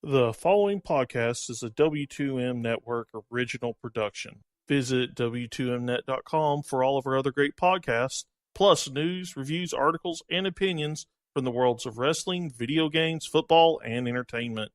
The following podcast is a W2M Network original production. Visit W2Mnet.com for all of our other great podcasts, plus news, reviews, articles, and opinions from the worlds of wrestling, video games, football, and entertainment.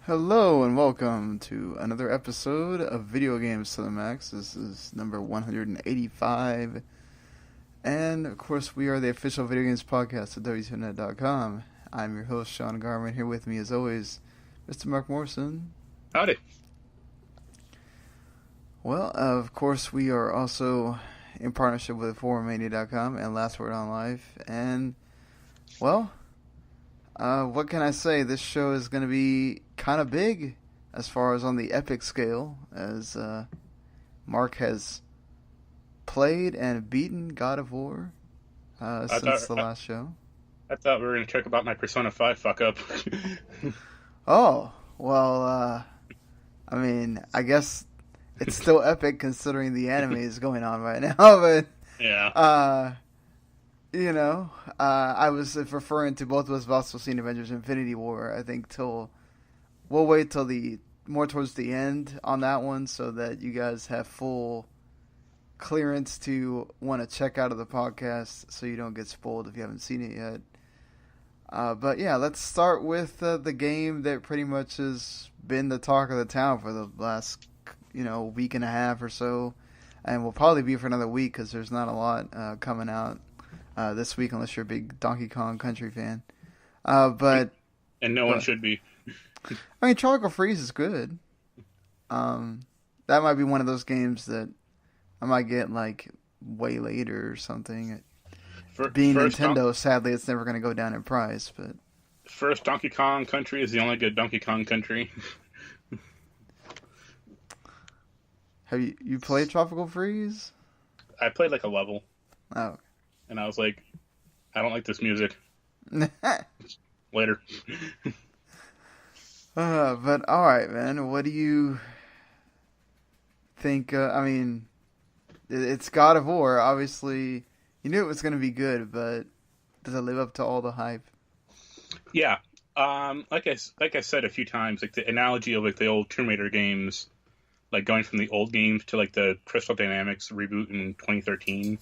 Hello and welcome to another episode of Video Games to the Max. This is number 185. And of course we are the official video games podcast at W2Net.com. I'm your host Sean Garman. Here with me as always, Mr. Marc Morrison. Howdy. Well, of course we are also in partnership with ForumMania.com and Last Word on Life. And, well, what can I say? This show is going to be kind of big as far as on the epic scale, as Marc has played and beaten God of War since the last show. I thought we were going to talk about my Persona 5 fuck up. Oh, well, I mean, I guess it's still epic considering the anime is going on right now, but yeah. You know, I was referring to both of us have also seen Avengers Infinity War. I think we'll wait till more towards the end on that one so that you guys have full clearance to want to check out of the podcast so you don't get spoiled if you haven't seen it yet. But yeah, let's start with the game that pretty much has been the talk of the town for the last, week and a half or so. And will probably be for another week because there's not a lot coming out this week, unless you're a big Donkey Kong Country fan. And no one should be. I mean, Tropical Freeze is good. That might be one of those games that I might get like way later or something. Being Nintendo, sadly, it's never going to go down in price. But first Donkey Kong Country is the only good Donkey Kong Country. Have you played Tropical Freeze? I played like a level. Oh. Okay. And I was like, I don't like this music. Later. But alright, man. What do you think? I mean, it's God of War. Obviously, you knew it was going to be good, but does it live up to all the hype? Yeah. Like I said a few times, like the analogy of like the old Tomb Raider games, like going from the old games to like the Crystal Dynamics reboot in 2013.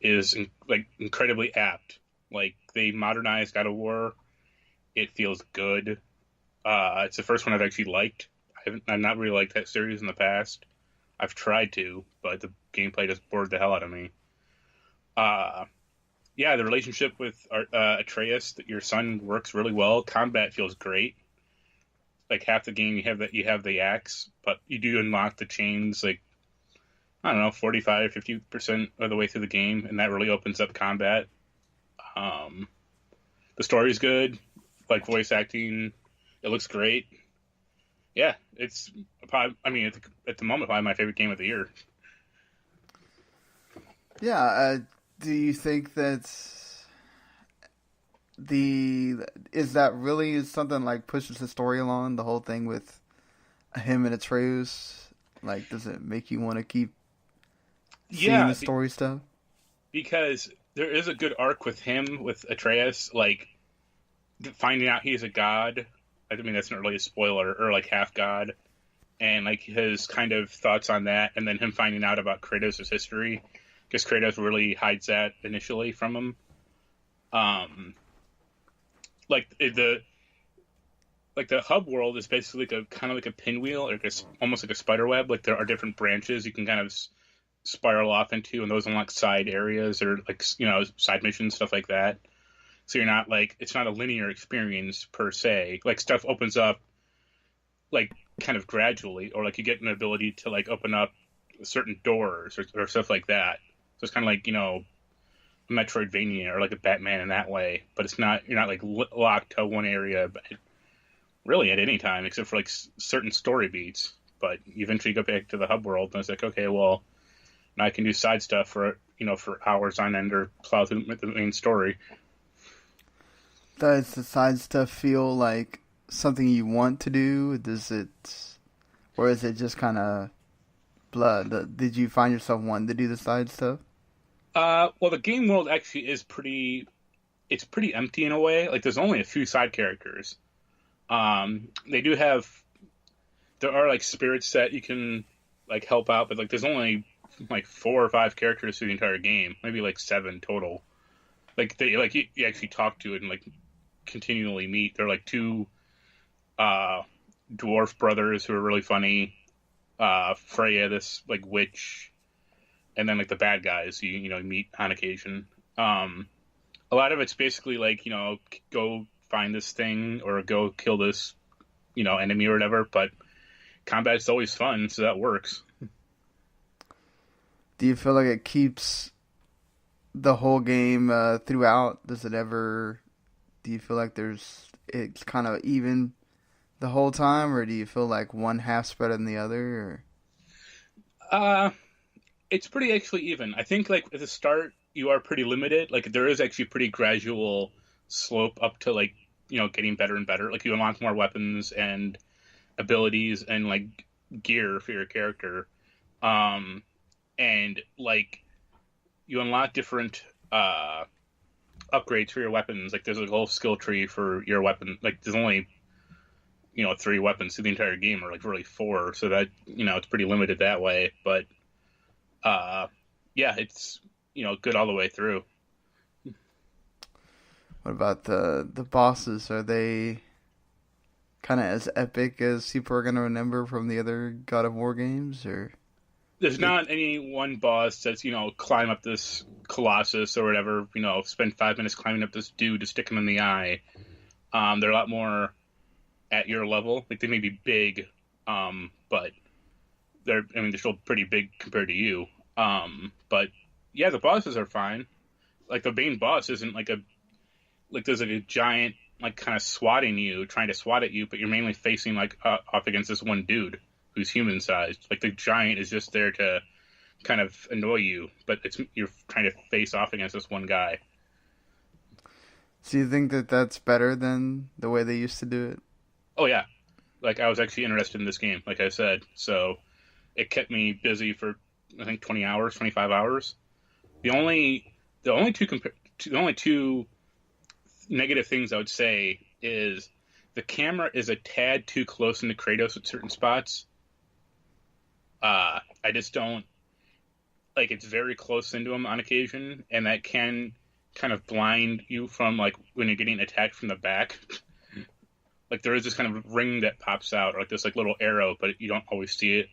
Is like incredibly apt. Like they modernized God of War. It feels good. It's the first one I've actually liked. I've not really liked that series in the past. I've tried to, but the gameplay just bored the hell out of me. Yeah, the relationship with Atreus, your son, works really well. Combat feels great. Like half the game, you have the axe, but you do unlock the chains like. I don't know, 45, 50% of the way through the game, and that really opens up combat. The story's good, like voice acting, it looks great. Yeah, it's probably, at the moment, probably my favorite game of the year. Yeah, do you think that is that really something like pushes the story along, the whole thing with him and Atreus? Like, does it make you want to keep seeing the story stuff? Because there is a good arc with him, with Atreus, like finding out he's a god. I mean, that's not really a spoiler, or like half god, and like his kind of thoughts on that, and then him finding out about Kratos' history, because Kratos really hides that initially from him. Like the hub world is basically kind of like a pinwheel, or almost like a spider web. Like there are different branches you can kind of spiral off into, and those unlock side areas or like side missions, stuff like that. So you're not like, it's not a linear experience per se. Like stuff opens up like kind of gradually, or like you get an ability to like open up certain doors or stuff like that. So it's kind of like Metroidvania or like a Batman in that way, but you're not like locked to one area, but really at any time except for like certain story beats. But you eventually go back to the hub world, and it's like, okay, well, now I can do side stuff for hours on end or plow through the main story. Does the side stuff feel like something you want to do? Or is it just kind of blood? Did you find yourself wanting to do the side stuff? Well, the game world actually is it's pretty empty in a way. Like, there's only a few side characters. They do have, there are like spirits that you can like help out, but like there's only like 4 or 5 characters through the entire game, maybe like 7 total. Like you actually talk to and like continually meet. They're like 2 dwarf brothers who are really funny. Freya, this like witch, and then like the bad guys you meet on occasion. A lot of it's basically like, go find this thing or go kill this, enemy or whatever. But combat's always fun, so that works. Do you feel like it keeps the whole game throughout? Do you feel like it's kind of even the whole time, or do you feel like one half's better than the other? Or? It's pretty actually even. I think like at the start you are pretty limited. Like there is actually pretty gradual slope up to like, getting better and better. Like you unlock more weapons and abilities and like gear for your character. And like you unlock different upgrades for your weapons. Like there's a whole skill tree for your weapon. Like there's only 3 weapons through the entire game, or like really 4. So that it's pretty limited that way. But yeah, it's good all the way through. What about the bosses? Are they kind of as epic as people are going to remember from the other God of War games, or? There's not any one boss that's, climb up this colossus or whatever, spend 5 minutes climbing up this dude to stick him in the eye. They're a lot more at your level. Like, they may be big, but they're still pretty big compared to you. But, yeah, the bosses are fine. Like, the main boss isn't there's like a giant, like, kind of swatting you, trying to swat at you, but you're mainly facing, like, off against this one dude who's human-sized. Like, the giant is just there to kind of annoy you, but you're trying to face off against this one guy. So you think that that's better than the way they used to do it? Oh, yeah. Like, I was actually interested in this game, like I said. So it kept me busy for, I think, 20 hours, 25 hours. The only two negative things I would say is the camera is a tad too close into Kratos at certain spots. I just don't like, it's very close into him on occasion, and that can kind of blind you from like when you're getting attacked from the back. Like there is this kind of ring that pops out, or like this like little arrow, but you don't always see it.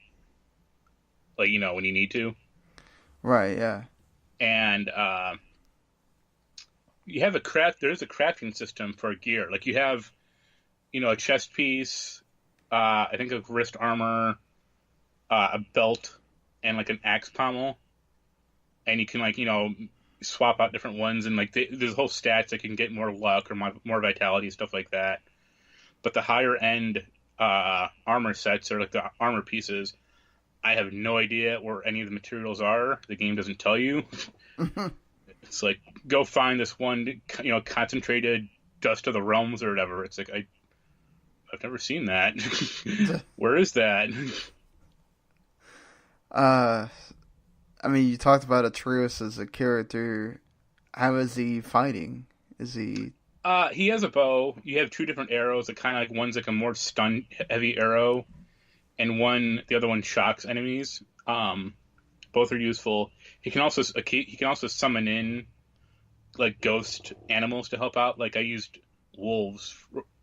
Like, when you need to. Right, yeah. And you have there is a crafting system for gear. Like you have, a chest piece, I think a wrist armor, a belt, and like an axe pommel. And you can like, swap out different ones, and like there's whole stats that can get more luck or more vitality, stuff like that. But the higher end armor sets, or like the armor pieces, I have no idea where any of the materials are. The game doesn't tell you. It's like, go find this one, concentrated dust of the realms or whatever. It's like, I've never seen that. Where is that? You talked about Atreus as a character. How is he fighting? Is he? He has a bow. You have 2 different arrows. That kind of like, one's like a more stun heavy arrow, and the other one shocks enemies. Both are useful. He can also summon in like ghost animals to help out. Like I used wolves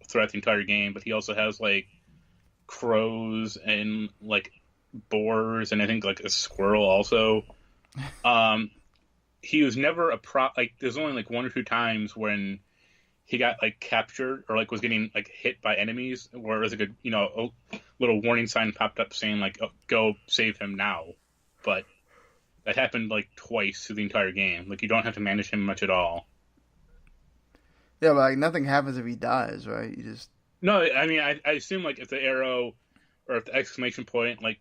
throughout the entire game, but he also has like crows and like boars, and I think like a squirrel also. He was never like there's only like 1 or 2 times when he got like captured or like was getting like hit by enemies, where it was like a little warning sign popped up saying like, oh, go save him now. But that happened like twice through the entire game. Like you don't have to manage him much at all. Yeah, but like nothing happens if he dies, right? You just No, I assume like if the arrow or if the exclamation point, like,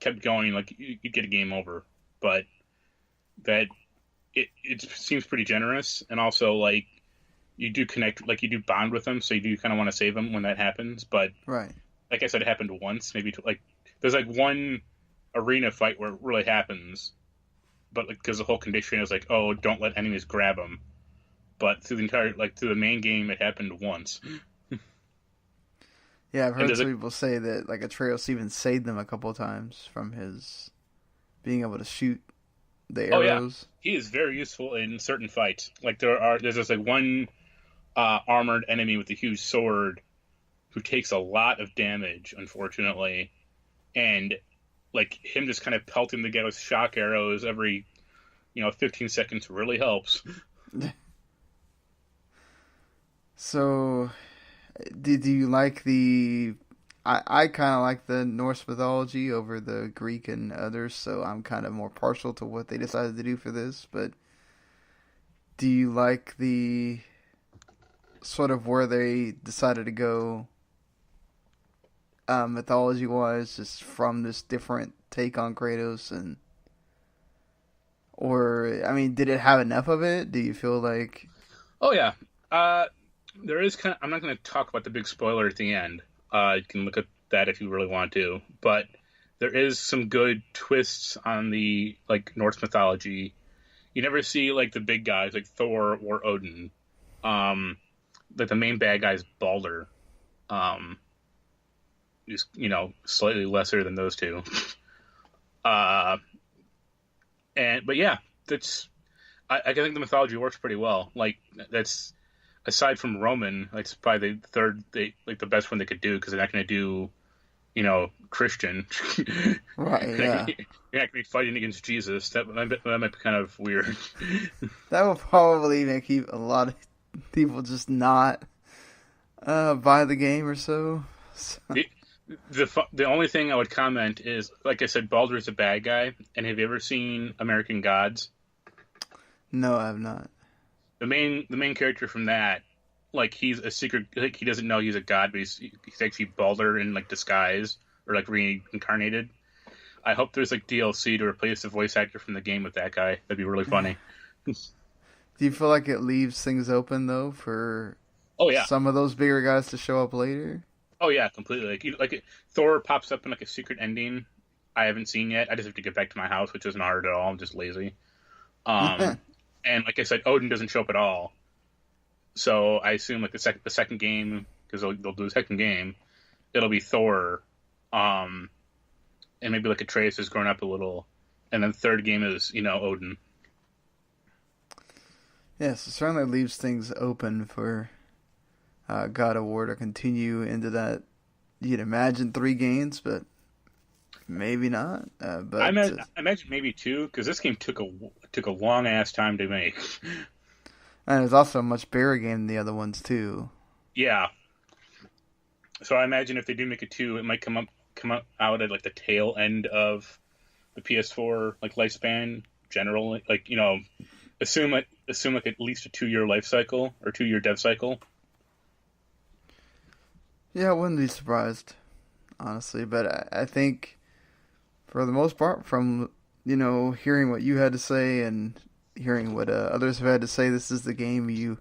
kept going, like, you'd get a game over. But that it seems pretty generous, and also, like, you do connect, like, you do bond with them, so you do kind of want to save them when that happens. But Right. like I said, it happened once, maybe like there's like one arena fight where it really happens, but because the whole condition is like, oh, don't let enemies grab them. But through the main game, it happened once. Yeah, I've heard some people say that like Atreus even saved them a couple of times from his being able to shoot the arrows. Yeah. He is very useful in certain fights. Like there's just like one armored enemy with a huge sword who takes a lot of damage, unfortunately, and like him just kind of pelting the guy with shock arrows every 15 seconds really helps. So, do you like the? I kind of like the Norse mythology over the Greek and others, so I'm kind of more partial to what they decided to do for this. But do you like the sort of where they decided to go mythology-wise, just from this different take on Kratos, or I mean, did it have enough of it? Do you feel like? Oh yeah, there is kind of. I'm not going to talk about the big spoiler at the end. You can look at that if you really want to, but there is some good twists on the like Norse mythology. You never see like the big guys like Thor or Odin. Like the main bad guy is Balder. Is slightly lesser than those two. But yeah, that's I think the mythology works pretty well. Like that's aside from Roman, like it's probably the best one they could do because they're not going to do Christian. Right. Yeah. You're not going to be fighting against Jesus. That might be kind of weird. That will probably make a lot of people just not buy the game or so. The only thing I would comment is, like I said, Baldur is a bad guy. And have you ever seen American Gods? No, I have not. The main character from that, like he's a secret. Like he doesn't know he's a god, but he's actually Baldur in like disguise or like reincarnated. I hope there's like DLC to replace the voice actor from the game with that guy. That'd be really funny. Do you feel like it leaves things open though for some of those bigger guys to show up later? Oh yeah, completely. Like Thor pops up in like a secret ending I haven't seen yet. I just have to get back to my house, which isn't hard at all. I'm just lazy. And like I said, Odin doesn't show up at all. So I assume like the second game, because they'll do a second game, it'll be Thor, and maybe like Atreus has grown up a little, and then the third game is Odin. Yes, it certainly leaves things open for God of War to continue into that. You'd imagine 3 games, but maybe not. But I imagine maybe 2, because this game took a long ass time to make. And it's also a much bigger game than the other ones too. Yeah. So I imagine if they do make a 2, it might come out at like the tail end of the PS4 like lifespan. Generally, like assume like at least a 2-year life cycle or 2-year dev cycle. Yeah, I wouldn't be surprised, honestly. But I think, for the most part, from hearing what you had to say and hearing what others have had to say, this is the game you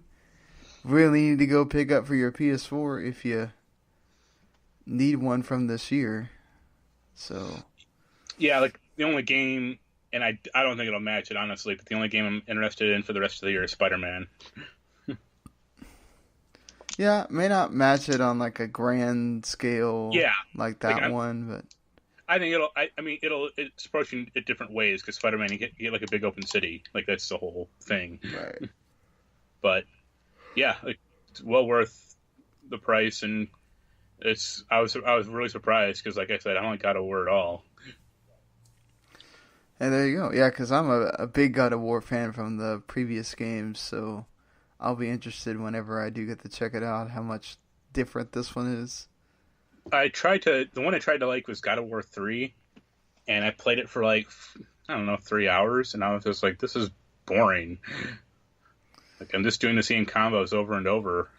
really need to go pick up for your PS4 if you need one from this year. So yeah, like the only game, and I don't think it'll match it honestly, but the only game I'm interested in for the rest of the year is Spider-Man. Yeah, may not match it on like a grand scale, like that one, but I think it's approaching it different ways because Spider-Man you get like a big open city, like that's the whole thing. Right. But yeah, it's well worth the price, and I was really surprised because, like I said, I don't like God of War at all. And there you go. Yeah, because I'm a big God of War fan from the previous games, so I'll be interested whenever I do get to check it out, how much different this one is. The one I tried to like was God of War 3, and I played it for like, I don't know, 3 hours, and I was just like, this is boring. Like, I'm just doing the same combos over and over.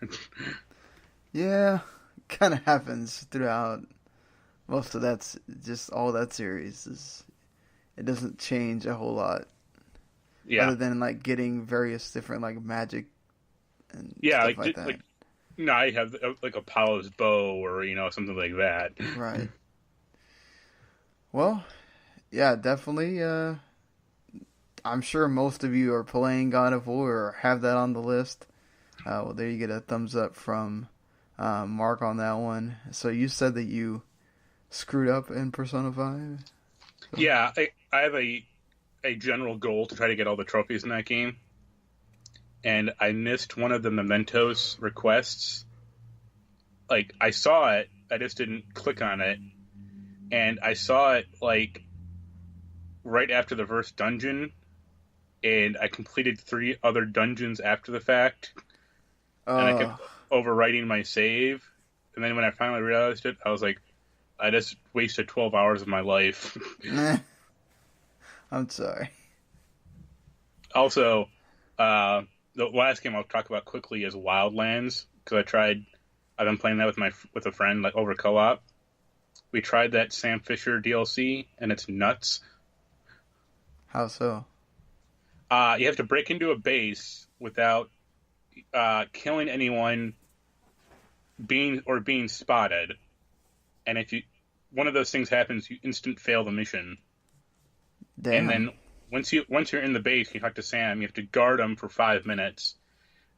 Yeah, kind of happens throughout Most of that's just all that series is. It doesn't change a whole lot, Yeah, other than like getting various different like magic and yeah, stuff like that. like no, I have like Apollo's bow or something like that. Right. Well, yeah, definitely. I'm sure most of you are playing God of War or have that on the list. Well, there you get a thumbs up from Mark on that one. So you said that you screwed up in Persona 5? So. Yeah, I have a general goal to try to get all the trophies in that game, and I missed one of the mementos requests. Like, I saw it, I just didn't click on it, and I saw it like right after the first dungeon, and I completed 3 other dungeons after the fact, and I kept overwriting my save, and then when I finally realized it, I was like, I just wasted 12 hours of my life. I'm sorry. Also, the last game I'll talk about quickly is Wildlands, because I've been playing that with a friend, like over co-op. We tried that Sam Fisher DLC, and it's nuts. How so? You have to break into a base without killing anyone, being spotted, and if one of those things happens, you instant fail the mission. Damn. And then once you're in the base, you talk to Sam. You have to guard him for 5 minutes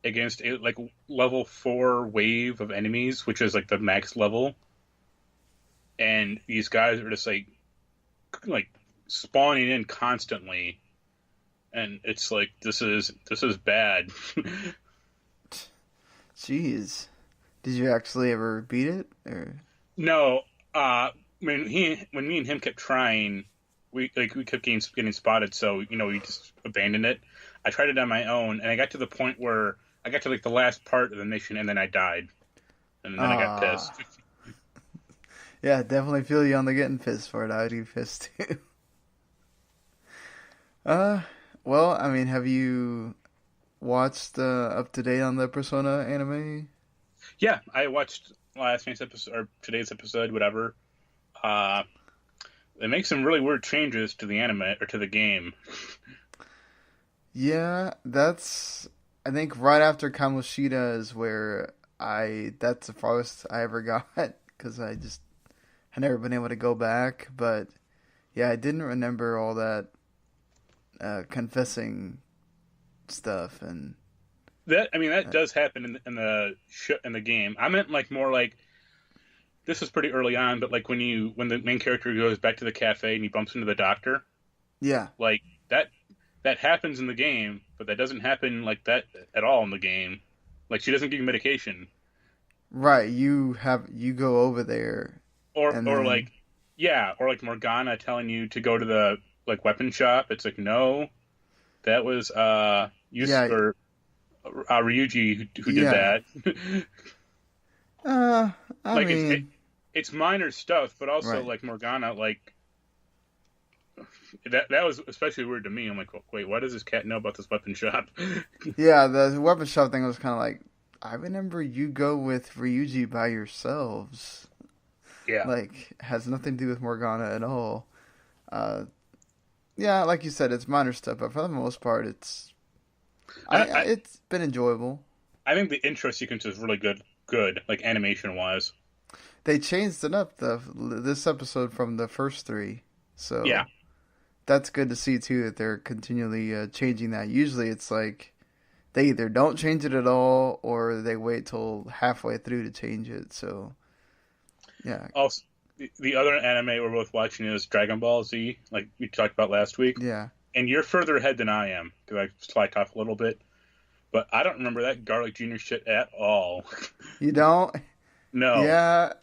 against a like level 4 wave of enemies, which is like the max level. And these guys are just like spawning in constantly, and it's like this is bad. Jeez. Did you actually ever beat it? Or? No, when me and him kept trying, we kept getting spotted, so we just abandoned it. I tried it on my own, and I got to the point where I got to like the last part of the mission, and then I died, and then I got pissed. Yeah, definitely feel you on the getting pissed for it. I would get pissed too. Well, I mean, have you watched up to date on the Persona anime? Yeah, I watched last night's episode or today's episode, whatever. They make some really weird changes to the anime or to the game. Yeah, I think right after Kamoshida is where that's the farthest I ever got because I had never been able to go back. But yeah, I didn't remember all that confessing stuff and that does happen in the game. I meant like more like this is pretty early on, but like when the main character goes back to the cafe and he bumps into the doctor. Yeah. Like that happens in the game, but that doesn't happen like that at all in the game. Like she doesn't give you medication. Right, you go over there. Or like Morgana telling you to go to the like weapon shop. It's like no. That was Ryuji who did that. I mean, it's minor stuff, but also right. like Morgana, like that was especially weird to me. I'm like, wait, why does this cat know about this weapon shop? Yeah, the weapon shop thing was kind of like, I remember you go with Ryuji by yourselves. Yeah, like has nothing to do with Morgana at all. Yeah, like you said, it's minor stuff, but for the most part, it's been enjoyable. I think the intro sequence is really good, like animation wise. They changed it up this episode from the first 3, so yeah, that's good to see too. That they're continually changing that. Usually, it's like they either don't change it at all or they wait till halfway through to change it. So, yeah. Also, the other anime we're both watching is Dragon Ball Z, like we talked about last week. Yeah. And you're further ahead than I am because I slacked off a little bit. But I don't remember that Garlic Jr. shit at all. You don't? No. Yeah.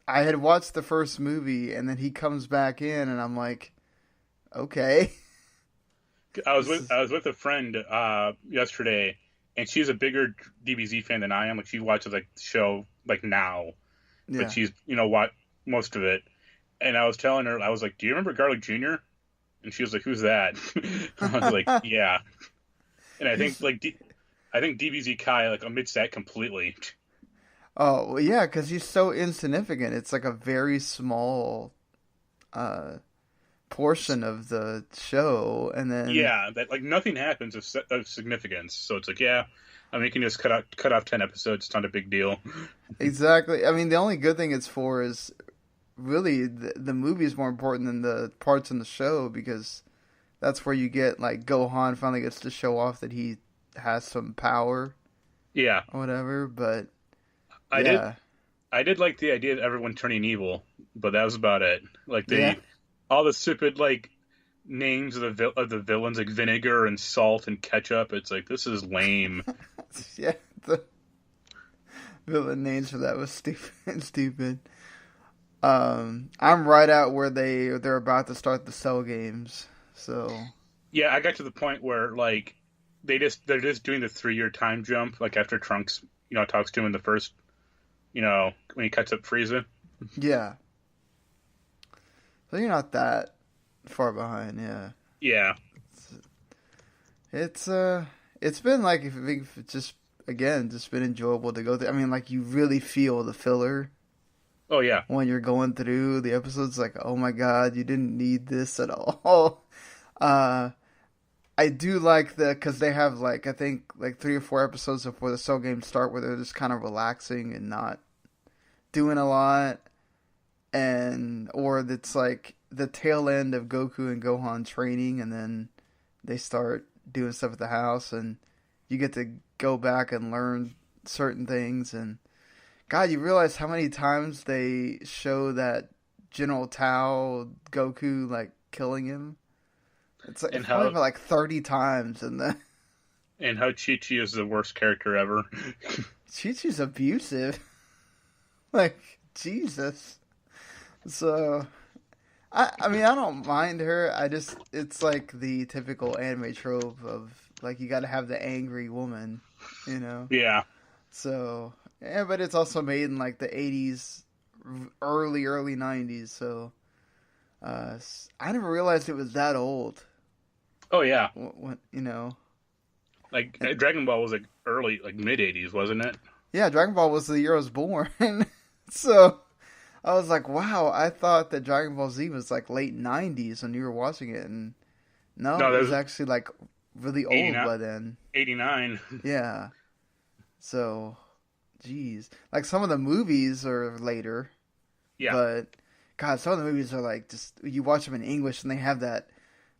I had watched the first movie, and then he comes back in, and I'm like, okay. I was with a friend yesterday, and she's a bigger DBZ fan than I am. Like she watches like the show like now, Yeah. but she's what most of it. And I was telling her, I was like, "Do you remember Garlic Jr.?" And she was like, "Who's that?" I was like, "Yeah." And I think DBZ Kai like omits that completely. Oh, well, yeah, because he's so insignificant. It's like a very small uh, portion of the show, and then Yeah, that like nothing happens of significance. So it's like, yeah, I mean, you can just cut off 10 episodes. It's not a big deal. exactly. I mean, the only good thing it's for is really the movie is more important than the parts in the show because that's where you get like Gohan finally gets to show off that he has some power Yeah, or whatever. But I did. yeah, I did like the idea of everyone turning evil, but that was about it. Like yeah, all the stupid like names of the villains, like vinegar and salt and ketchup. It's like this is lame. yeah. The villain names for that was stupid. Stupid. I'm right out where they're about to start the Cell games. So Yeah, I got to the point where like they're just doing the 3 year time jump. Like after Trunks, talks to him in the first, when he cuts up Frieza. yeah, so you're not that far behind. Yeah, Yeah. it's been like if just again just been enjoyable to go through. I mean, like you really feel the filler Oh yeah. when you're going through the episodes. Like, oh my god, you didn't need this at all. I do like because they have like I think like 3 or 4 episodes before the Cell games start where they're just kind of relaxing and not doing a lot, or it's like the tail end of Goku and Gohan training, and then they start doing stuff at the house, and you get to go back and learn certain things. And God, you realize how many times they show that General Tao Goku like killing him. It's probably like 30 times in the. And how Chi-Chi is the worst character ever. Chi-Chi's abusive. Like, Jesus. So, I mean, I don't mind her. It's like the typical anime trope of, like, you gotta have the angry woman, Yeah. So, yeah, but it's also made in, like, the 80s, early 90s, so, I never realized it was that old. Oh yeah. Like Dragon Ball was like early, like mid 80s, wasn't it? Yeah, Dragon Ball was the year I was born. So I was like, wow, I thought that Dragon Ball Z was like late 90s when you were watching it. And no, it was actually like really old by then. 89. Yeah. So, geez. Like some of the movies are later. Yeah. But, God, some of the movies are like just, you watch them in English and they have that,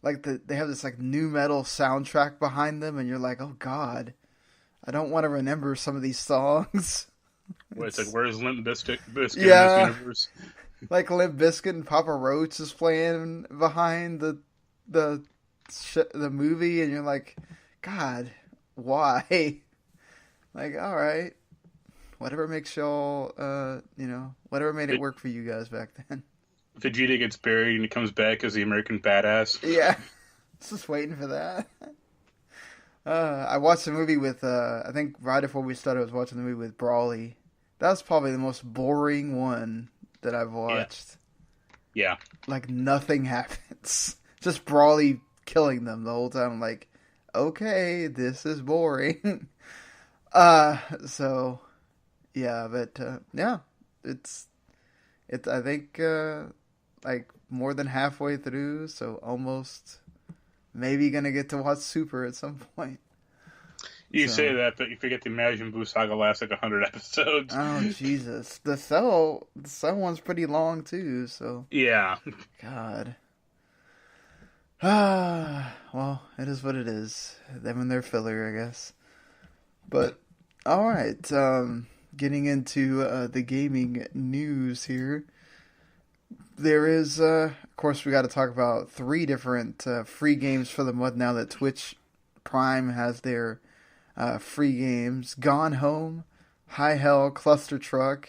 like they have this like new metal soundtrack behind them and you're like, oh God, I don't want to remember some of these songs. Well, it's like, where's Limp Bizkit in this universe? Like Limp Bizkit and Papa Roach is playing behind the movie, and you're like, God, why? Like, all right, whatever makes y'all, whatever made it work for you guys back then. Vegeta gets buried and he comes back as the American badass. Yeah, just waiting for that. I watched the movie with, I think right before we started, I was watching the movie with Brawley. That was probably the most boring one that I've watched. Yeah. Like, nothing happens. Just Brawley killing them the whole time. I'm like, okay, this is boring. So, yeah, but, yeah, it's, I think, like, more than halfway through, so almost maybe gonna get to watch Super at some point. You say that, but you forget the Majin Buu saga lasts like 100 episodes. Oh, Jesus. The Cell one's pretty long, too, so. Yeah. God. Well, it is what it is. Them and their filler, I guess. But, alright. Getting into the gaming news here. There is, of course, we got to talk about 3 different free games for the month now that Twitch Prime has their free games. Gone Home, High Hell Cluster Truck,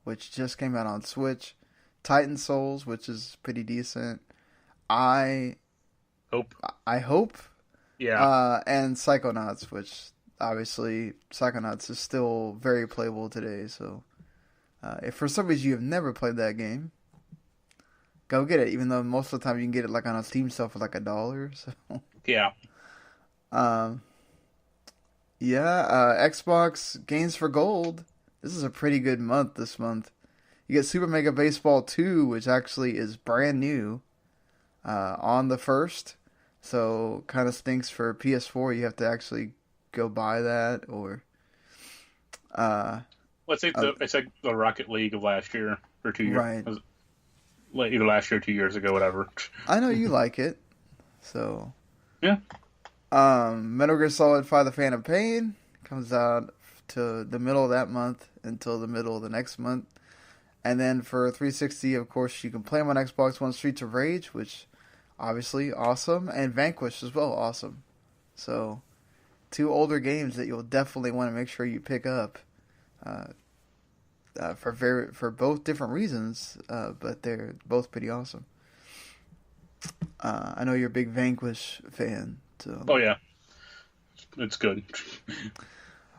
which just came out on Switch. Titan Souls, which is pretty decent. I Hope. Yeah. And Psychonauts, which obviously Psychonauts is still very playable today. So if for some reason you have never played that game, go get it. Even though most of the time you can get it like on a Steam sale for like $1. So yeah. Yeah, Xbox Games for Gold This is a pretty good month this month. You get Super Mega Baseball 2, which actually is brand new on the 1st. So, kind of stinks for PS4. You have to actually go buy that, or... It's like the Rocket League of last year, or 2 years. Right. Either last year or 2 years ago, whatever. I know you like it, so... Yeah. Metal Gear Solid 5: The Phantom Pain comes out to the middle of that month until the middle of the next month. And then for 360, of course, you can play them on Xbox One, Streets of Rage, which obviously awesome, and Vanquish as well, awesome. So, 2 older games that you'll definitely want to make sure you pick up for both different reasons, but they're both pretty awesome. I know you're a big Vanquish fan. So. Oh yeah, it's good.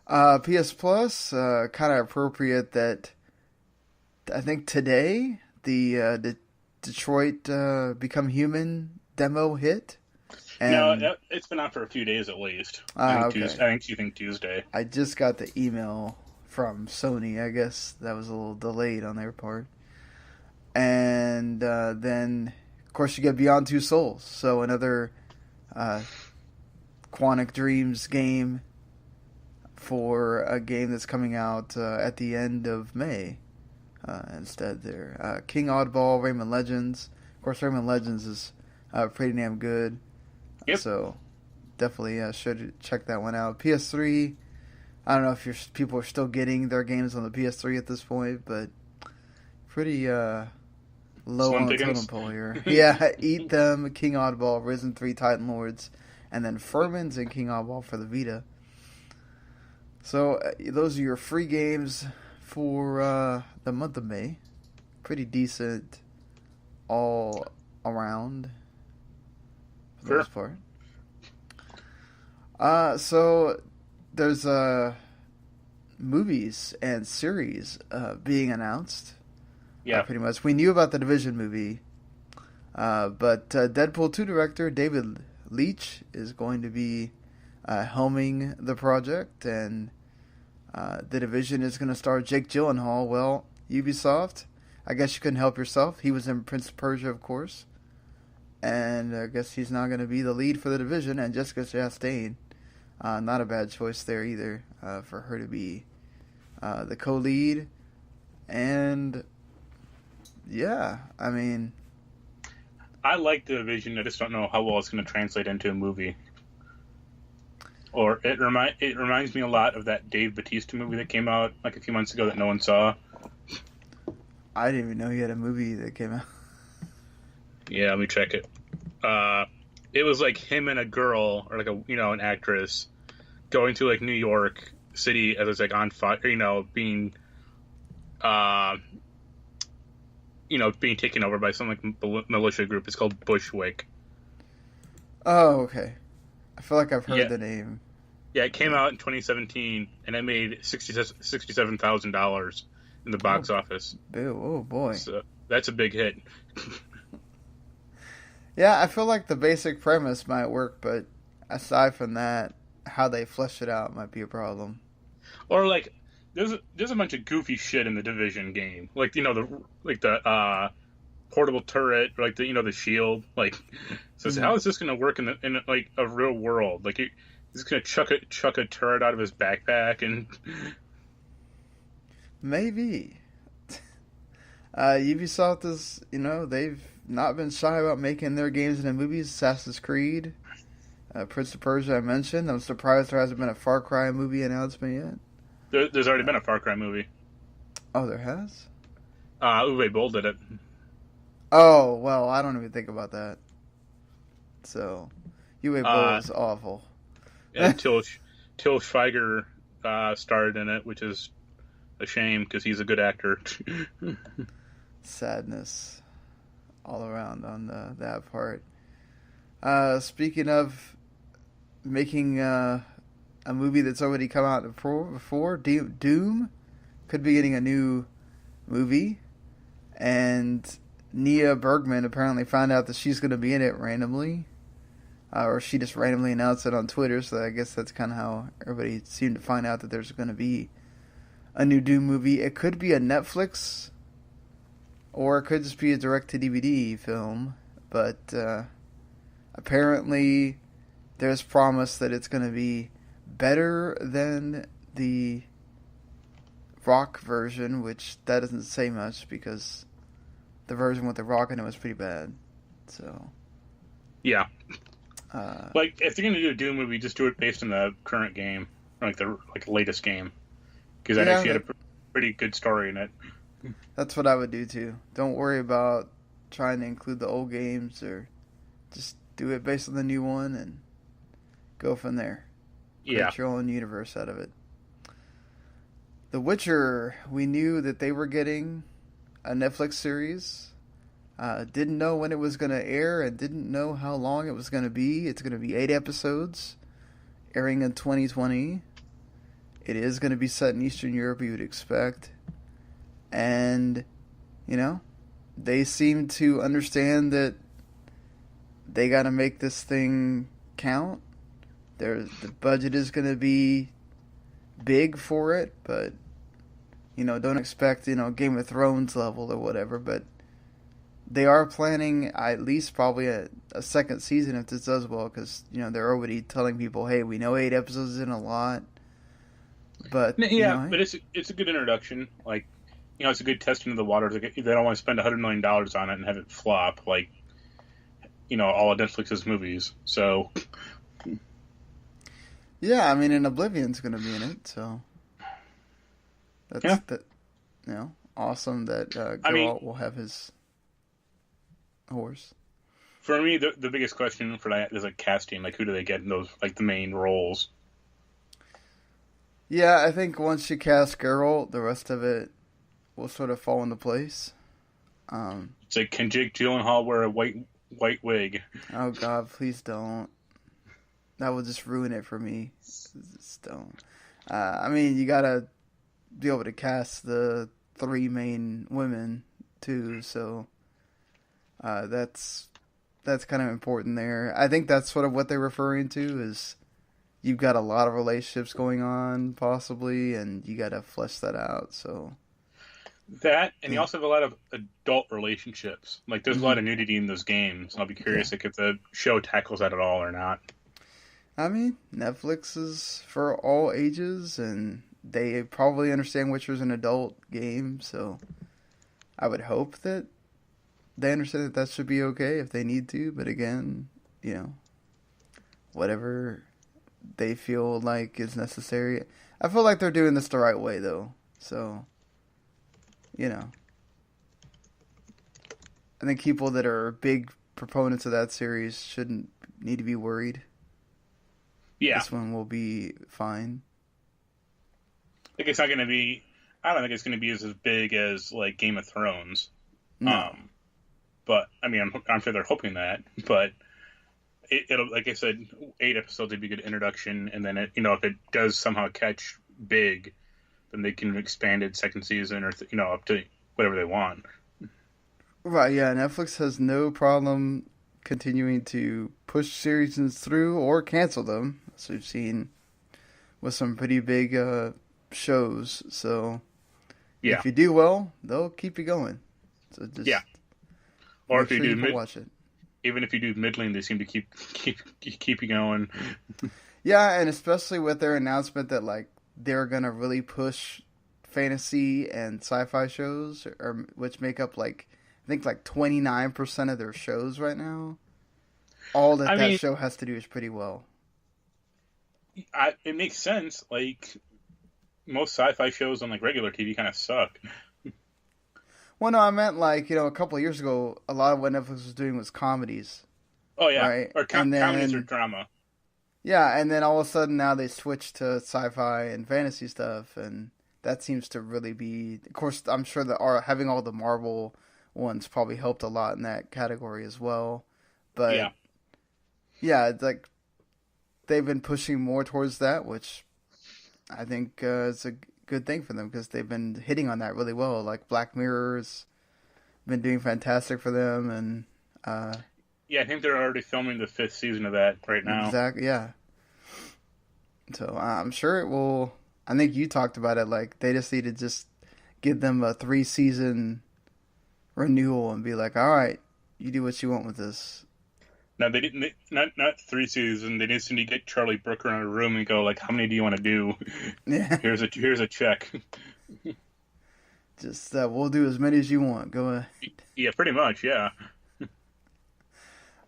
PS Plus, kind of appropriate that I think today the Detroit Become Human demo hit. And, no, it's been out for a few days at least. Okay. I think Tuesday. I just got the email from Sony. I guess that was a little delayed on their part. And then, of course, you get Beyond Two Souls. So another Quantic Dreams game for a game that's coming out at the end of May. Instead there. King Oddball, Rayman Legends. Of course, Rayman Legends is pretty damn good. Yep. So, definitely should check that one out. PS3, I don't know if people are still getting their games on the PS3 at this point, but pretty low on the totem pole here. Yeah, Eat Them, King Oddball, Risen 3, Titan Lords, and then Furman's and King Oddball for the Vita. So, those are your free games for the month of May. Pretty decent all around for the most part. So there's movies and series being announced. Yeah. Pretty much. We knew about the Division movie, but Deadpool 2 director David Leitch is going to be helming the project, and the Division is going to star Jake Gyllenhaal. Well, Ubisoft, I guess you couldn't help yourself. He was in Prince of Persia, of course. And I guess he's not going to be the lead for the Division. And Jessica Chastain, not a bad choice there either, for her to be the co-lead. And yeah, I mean, I like the Division. I just don't know how well it's going to translate into a movie. Or it reminds me a lot of that Dave Bautista movie that came out like a few months ago that no one saw. I didn't even know he had a movie that came out. Yeah, let me check it. It was like him and a girl, or like an actress, going to like New York City as it's like on fire, being taken over by some like militia group. It's called Bushwick. Oh, okay. I feel like I've heard the name. Yeah, it came out in 2017, and it made $67,000 in the box office. Oh boy, so that's a big hit. Yeah, I feel like the basic premise might work, but aside from that, how they flesh it out might be a problem. Or like, there's a bunch of goofy shit in the Division game, like the portable turret, or like the shield. Like, so how is this going to work in like a real world? Like, he's going to chuck a turret out of his backpack, and maybe Ubisoft is, they've not been shy about making their games into movies. Assassin's Creed, Prince of Persia, I mentioned. I'm surprised there hasn't been a Far Cry movie announcement yet. There's already been a Far Cry movie. Oh, there has? Uwe Boll did it. Oh, well, I don't even think about that. So, Uwe Boll is awful. And Till Schweiger starred in it, which is a shame because he's a good actor. Sadness all around on that part. Speaking of making a movie that's already come out before, Doom could be getting a new movie, and Nia Bergman apparently found out that she's going to be in it randomly, or she just randomly announced it on Twitter, so I guess that's kind of how everybody seemed to find out that there's going to be a new Doom movie. It could be a Netflix, or it could just be a direct-to-DVD film. But apparently, there's promise that it's going to be better than the Rock version, which that doesn't say much because the version with the Rock in it was pretty bad. So, yeah. Like, if they're going to do a Doom movie, just do it based on the current game, or like the latest game, because that actually had a pretty good story in it. That's what I would do too. Don't worry about trying to include the old games, or just do it based on the new one and go from there. Create your own universe out of it. The Witcher, we knew that they were getting a Netflix series. Didn't know when it was going to air and didn't know how long it was going to be. It's going to be 8 episodes, airing in 2020. It is going to be set in Eastern Europe, you would expect. And, you know, they seem to understand that they got to make this thing count. The budget is going to be big for it, but, you know, don't expect, you know, Game of Thrones level or whatever, but they are planning at least probably a second season if this does well, because, you know, they're already telling people, hey, we know 8 episodes isn't a lot, but but it's a good introduction. Like, you know, it's a good testing of the waters. They don't want to spend $100 million on it and have it flop, like, you know, all of Netflix's movies. So, yeah, I mean, and Oblivion's going to be in it, so that's you know, awesome that Geralt will have his horse. For me, the biggest question for that is like casting. Like, who do they get in those, like, the main roles? Yeah, I think once you cast Geralt, the rest of it will sort of fall into place. It's like, can Jake Gyllenhaal wear a white wig? Oh God, please don't. That will just ruin it for me. Just don't. I mean, you gotta be able to cast the 3 main women too, so that's kind of important there. I think that's sort of what they're referring to is you've got a lot of relationships going on, possibly, and you got to flesh that out. So that, and you also have a lot of adult relationships. Like, there's a lot of nudity in those games. I'll be curious like if the show tackles that at all or not. I mean, Netflix is for all ages, and they probably understand Witcher's an adult game, so I would hope that they understand that should be okay if they need to. But again, you know, whatever they feel like is necessary. I feel like they're doing this the right way, though. So, you know, I think people that are big proponents of that series shouldn't need to be worried. Yeah. This one will be fine. I think it's not going to be... I don't think it's going to be as big as, like, Game of Thrones. No. But, I mean, I'm sure they're hoping that. But it'll, like I said, 8 episodes would be a good introduction. And then, if it does somehow catch big, then they can expand it second season or, up to whatever they want. Right, yeah. Netflix has no problem continuing to push series through or cancel them, as we've seen with some pretty big shows. So if you do well, they'll keep you going. So just or if you sure do watch it. Even if you do middling, they seem to keep you going. Yeah, and especially with their announcement that like they're gonna really push fantasy and sci-fi shows, which make up like I think like 29% of their shows right now. All that show has to do is pretty well. It makes sense. Like, most sci-fi shows on like regular TV kind of suck. Well, no, I meant like, a couple of years ago, a lot of what Netflix was doing was comedies. Oh, yeah. Right? Or comedies or drama. Yeah, and then all of a sudden now they switched to sci-fi and fantasy stuff, and that seems to really be... Of course, I'm sure that having all the Marvel ones probably helped a lot in that category as well. But, it's like they've been pushing more towards that, which I think is a good thing for them because they've been hitting on that really well. Like Black Mirror's been doing fantastic for them, and I think they're already filming the 5th season of that right now. Exactly, yeah. So I'm sure it will. I think you talked about it. Like they just need to just give them a 3-season renewal and be like, all right, you do what you want with this. No, they didn't. Not 3 seasons. They just need to get Charlie Brooker in a room and go like, "How many do you want to do? Yeah, Here's a check." just we'll do as many as you want. Go ahead. Yeah, pretty much. Yeah.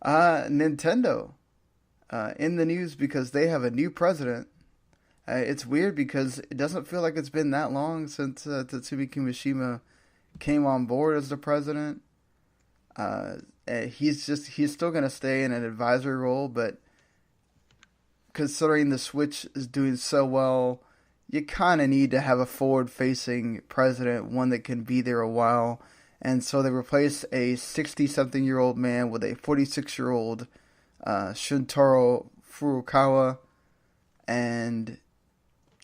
Nintendo in the news because they have a new president. It's weird because it doesn't feel like it's been that long since Tatsumi Kimishima came on board as the president. He's still going to stay in an advisory role, but considering the Switch is doing so well, you kind of need to have a forward-facing president, one that can be there a while. And so they replaced a 60-something-year-old man with a 46-year-old Shuntaro Furukawa. And,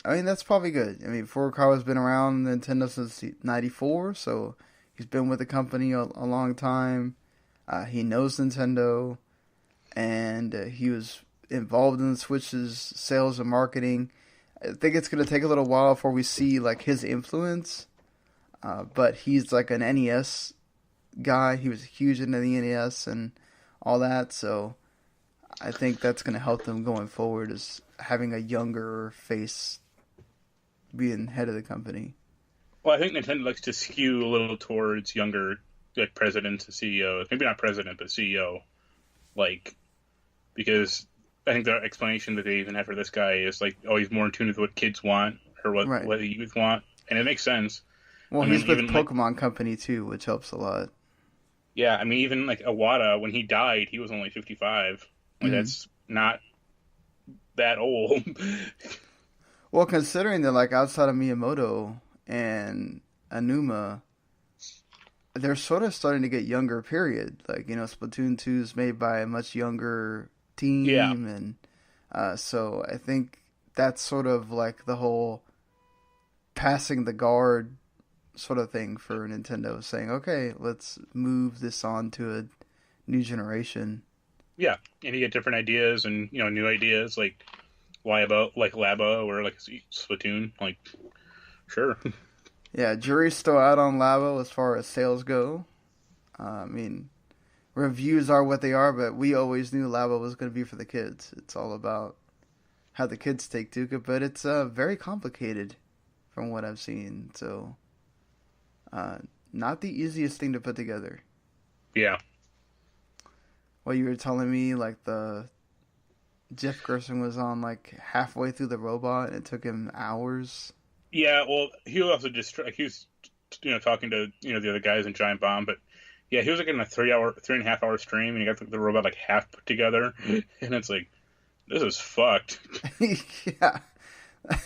I mean, that's probably good. I mean, Furukawa's been around Nintendo since '94, so he's been with the company a long time. He knows Nintendo, and he was involved in the Switch's sales and marketing. I think it's going to take a little while before we see like his influence, but he's like an NES guy. He was huge into the NES and all that, so I think that's going to help them going forward, is having a younger face being head of the company. Well, I think Nintendo likes to skew a little towards younger, like presidents and CEOs. Maybe not president, but CEO. Like, because I think the explanation that they even have for this guy is like, oh, he's more in tune with what kids want or what the youth want, and it makes sense. Well, he's with Pokemon Company too, which helps a lot. Yeah, I mean, even like Iwata, when he died, he was only 55. Like, that's not that old. Well, considering that, like, outside of Miyamoto and Aonuma, they're sort of starting to get younger, period. Like, Splatoon 2 is made by a much younger team. Yeah. And so I think that's sort of like the whole passing the guard sort of thing for Nintendo, saying, okay, let's move this on to a new generation. Yeah, and you get different ideas and, new ideas, like Labo or like Splatoon. Like, sure. Yeah, jury's still out on Labo as far as sales go. I mean, reviews are what they are, but we always knew Labo was going to be for the kids. It's all about how the kids take to it, but it's very complicated from what I've seen. So, not the easiest thing to put together. Yeah. Well, you were telling me, like, Jeff Gerson was on, like, halfway through the robot, and it took him hours. Yeah, well, he was also just, he was, talking to, the other guys in Giant Bomb, but, yeah, he was, like, in a 3.5 hour stream, and he got the robot, like, half put together, and it's like, this is fucked. Yeah,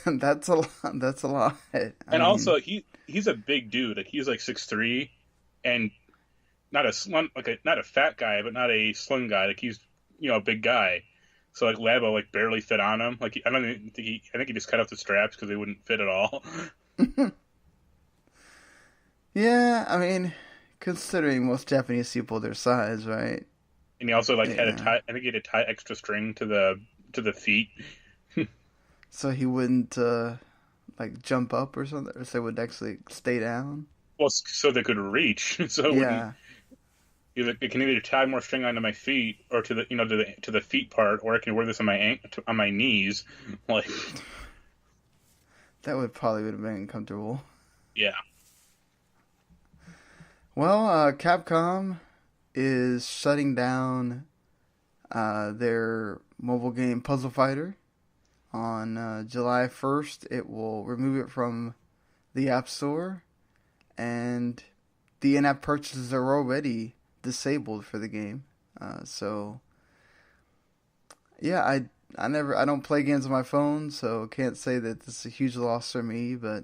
that's a lot. And also, he's a big dude, like, he's, like, 6'3", and not a fat guy, but not a slim guy, like, he's, a big guy. So, like, Labo, like, barely fit on him. Like, I think he just cut off the straps because they wouldn't fit at all. Yeah, I mean, considering most Japanese people their size, right? And he also, like, had to tie, I think he had to tie extra string to the feet. So he wouldn't, like, jump up or something? Or so it would actually stay down? Well, so they could reach. So yeah. It can either tie more string onto my feet or to the feet part, or I can wear this on my knees. Like, that would have been uncomfortable. Yeah. Well, Capcom is shutting down their mobile game Puzzle Fighter on July 1st. It will remove it from the App Store, and the in-app purchases are already disabled for the game. So yeah, I don't play games on my phone, so can't say that this is a huge loss for me, but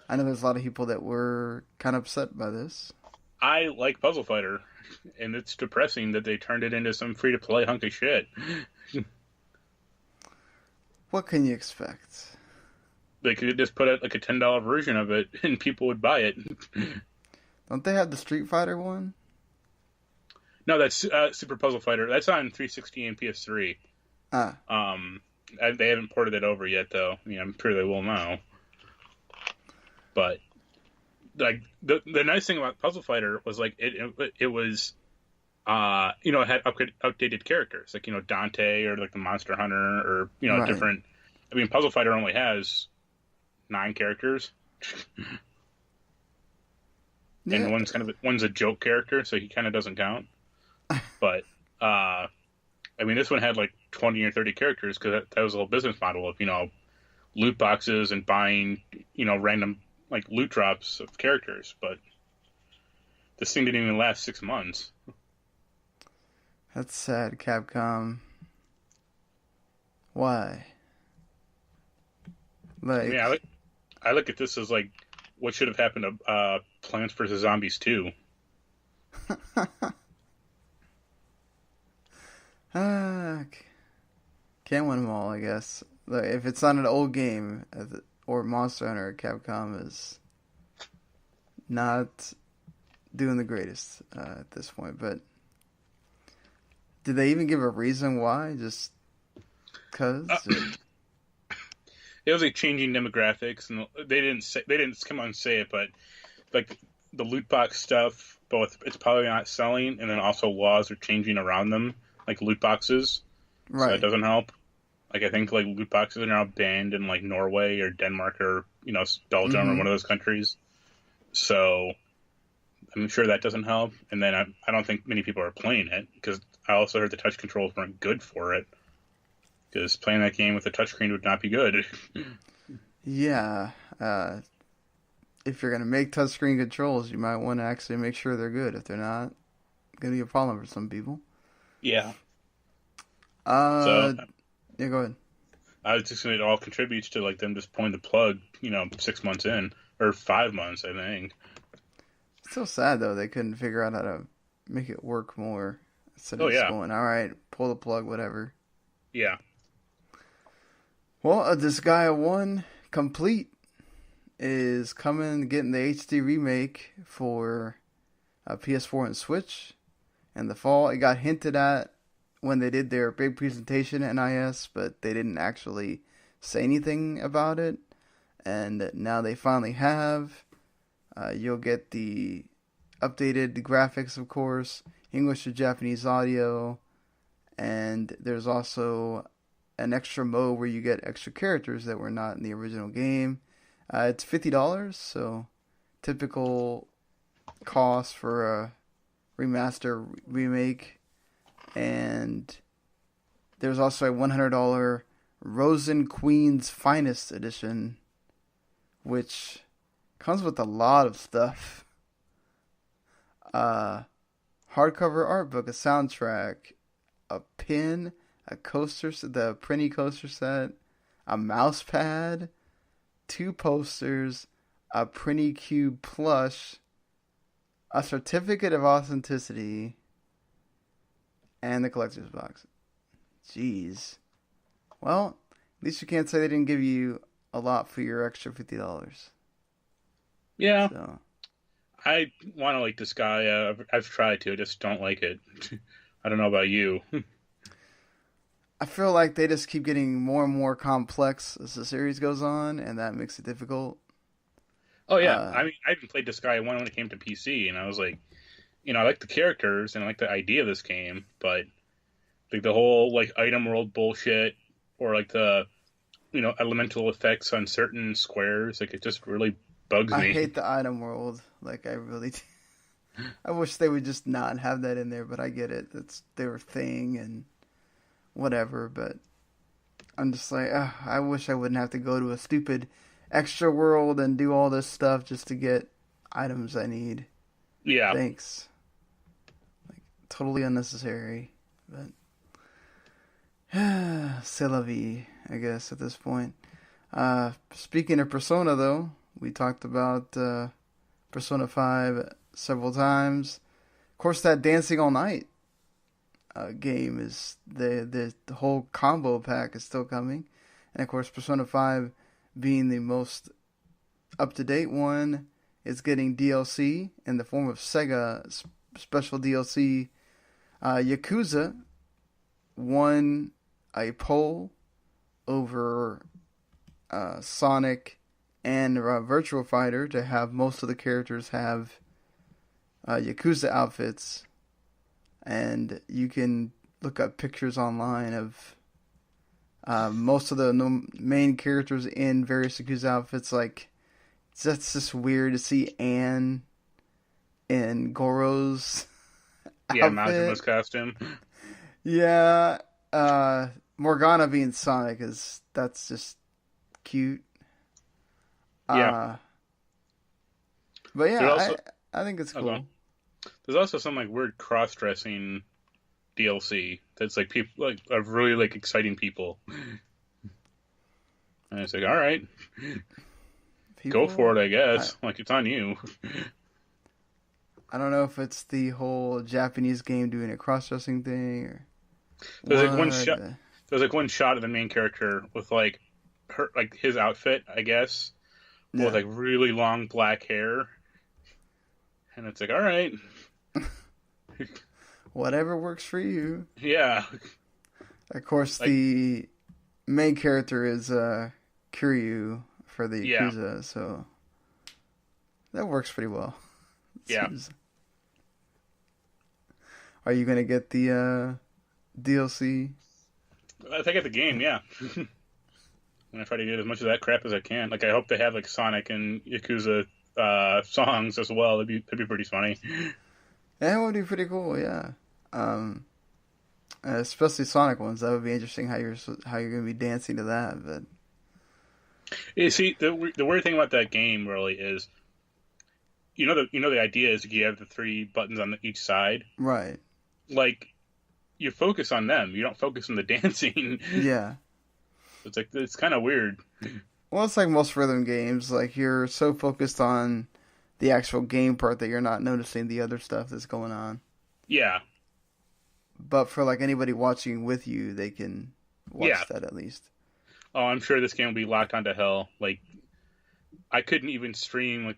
I know there's a lot of people that were kind of upset by this. I like Puzzle Fighter, and it's depressing that they turned it into some free-to-play hunk of shit. What can you expect? They could just put out like a $10 version of it, and people would buy it. Don't they have the Street Fighter one? No, that's Super Puzzle Fighter. That's on 360 and PS3. They haven't ported it over yet, though. I mean, I'm sure they will now. But like the nice thing about Puzzle Fighter was like it was it had updated characters like Dante or like the Monster Hunter or Right. different. I mean, Puzzle Fighter only has 9 characters. Yeah. And one's a joke character, so he kind of doesn't count. But I mean, this one had like 20 or 30 characters because that was a whole business model of loot boxes and buying random like loot drops of characters. But this thing didn't even last 6 months. That's sad, Capcom. Why? Like, Yeah, I look at this as like what should have happened to Plants vs Zombies 2. Can't win them all, I guess. Like, if it's not an old game or Monster Hunter, Capcom is not doing the greatest at this point. But did they even give a reason why? Just because? It was like changing demographics, and they didn't come on and say it, but like the loot box stuff, both it's probably not selling, and then also laws are changing around them, like loot boxes. Right. So that doesn't help. Like I think like loot boxes are now banned in like Norway or Denmark or Belgium or one of those countries. So I'm sure that doesn't help. And then I don't think many people are playing it because I also heard the touch controls weren't good for it. Because playing that game with a touchscreen would not be good. Yeah. If you're going to make touchscreen controls, you might want to actually make sure they're good. If they're not, it's going to be a problem for some people. Yeah. Yeah, go ahead. I was just going to, it all contributes to like them just pulling the plug, 6 months in. Or 5 months, I think. It's so sad, though. They couldn't figure out how to make it work more. Instead of just going, all right, pull the plug, whatever. Yeah. Well, Disgaea 1 Complete is coming, getting the HD remake for PS4 and Switch in the fall. It got hinted at when they did their big presentation at NIS, but they didn't actually say anything about it. And now they finally have. You'll get the updated graphics, of course, English to Japanese audio, and there's also an extra mode where you get extra characters that were not in the original game. It's $50, so typical cost for a remaster remake. And there's also a $100 Rosen Queen's Finest edition, which comes with a lot of stuff. Hardcover art book, a soundtrack, a pin, a coaster, the Prinny coaster set, a mouse pad, 2 posters, a Prinny Cube plush, a certificate of authenticity, and the collector's box. Jeez. Well, at least you can't say they didn't give you a lot for your extra $50. Yeah. So. I want to like this guy. I've tried to. I just don't like it. I don't know about you. I feel like they just keep getting more and more complex as the series goes on, and that makes it difficult. Oh, yeah. I mean, I even played this guy when it came to PC, and I was like, I like the characters and I like the idea of this game, but like the whole like item world bullshit or like the elemental effects on certain squares, like it just really bugs me. I hate the item world. Like I really do. I wish they would just not have that in there, but I get it. That's their thing and whatever, but I'm just like, I wish I wouldn't have to go to a stupid extra world and do all this stuff just to get items I need. Yeah. Thanks. Like, totally unnecessary, but c'est la vie, I guess, at this point. Speaking of Persona, though, we talked about Persona 5 several times. Of course, that Dancing All Night game is the whole combo pack is still coming, and of course Persona 5 being the most up-to-date one is getting DLC in the form of Sega special DLC. Yakuza won a poll over Sonic and Virtual Fighter to have most of the characters have Yakuza outfits, and you can look up pictures online of most of the main characters in various Yakuza outfits. Like, that's just weird to see Anne in Goro's outfit. Majima's costume. Yeah, Morgana being Sonic that's just cute. Yeah. But yeah, also, I think it's cool. There's also some like weird cross-dressing DLC that's like people like of really like exciting people. And it's like, all right, go for it, I guess. Like, it's on you. I don't know if it's the whole Japanese game doing a cross-dressing thing or. There's like one shot. There's like one shot of the main character with like her, like his outfit, I guess, with like really long black hair, and it's like, all right, whatever works for you. Yeah. Of course, like, the main character is Kiryu for the Yakuza, so that works pretty well. Yeah. Are you gonna get the DLC? I think at the game, yeah. I'm gonna try to get as much of that crap as I can. Like, I hope they have like Sonic and Yakuza songs as well. That'd be pretty funny. That would be pretty cool, yeah. Especially Sonic ones. That would be interesting how you're gonna be dancing to that. But you see, the weird thing about that game really is, the idea is you have the 3 buttons on each side, right? Like, you focus on them. You don't focus on the dancing. Yeah. It's kind of weird. Well, it's like most rhythm games. Like, you're so focused on the actual game part that you're not noticing the other stuff that's going on. Yeah. But for like anybody watching with you, they can watch that at least. Oh, I'm sure this game will be locked onto hell. Like, I couldn't even stream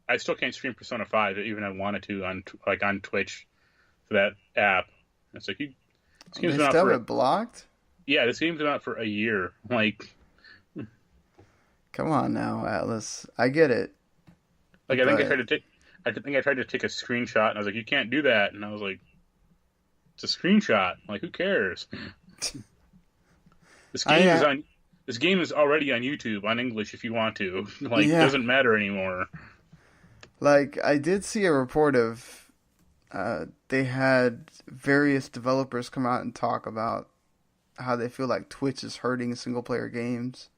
I still can't stream Persona 5 even if I wanted to on Twitch for that app. It's like this game's been out for it blocked. Yeah, this game's been out for a year. Like, come on now, Atlas. I get it. Like, I think I tried to take a screenshot, and I was like, "You can't do that." And I was like, "It's a screenshot. Like, who cares?" This game is already on YouTube on English if you want to. Like, it doesn't matter anymore. Like, I did see a report of they had various developers come out and talk about how they feel like Twitch is hurting single-player games.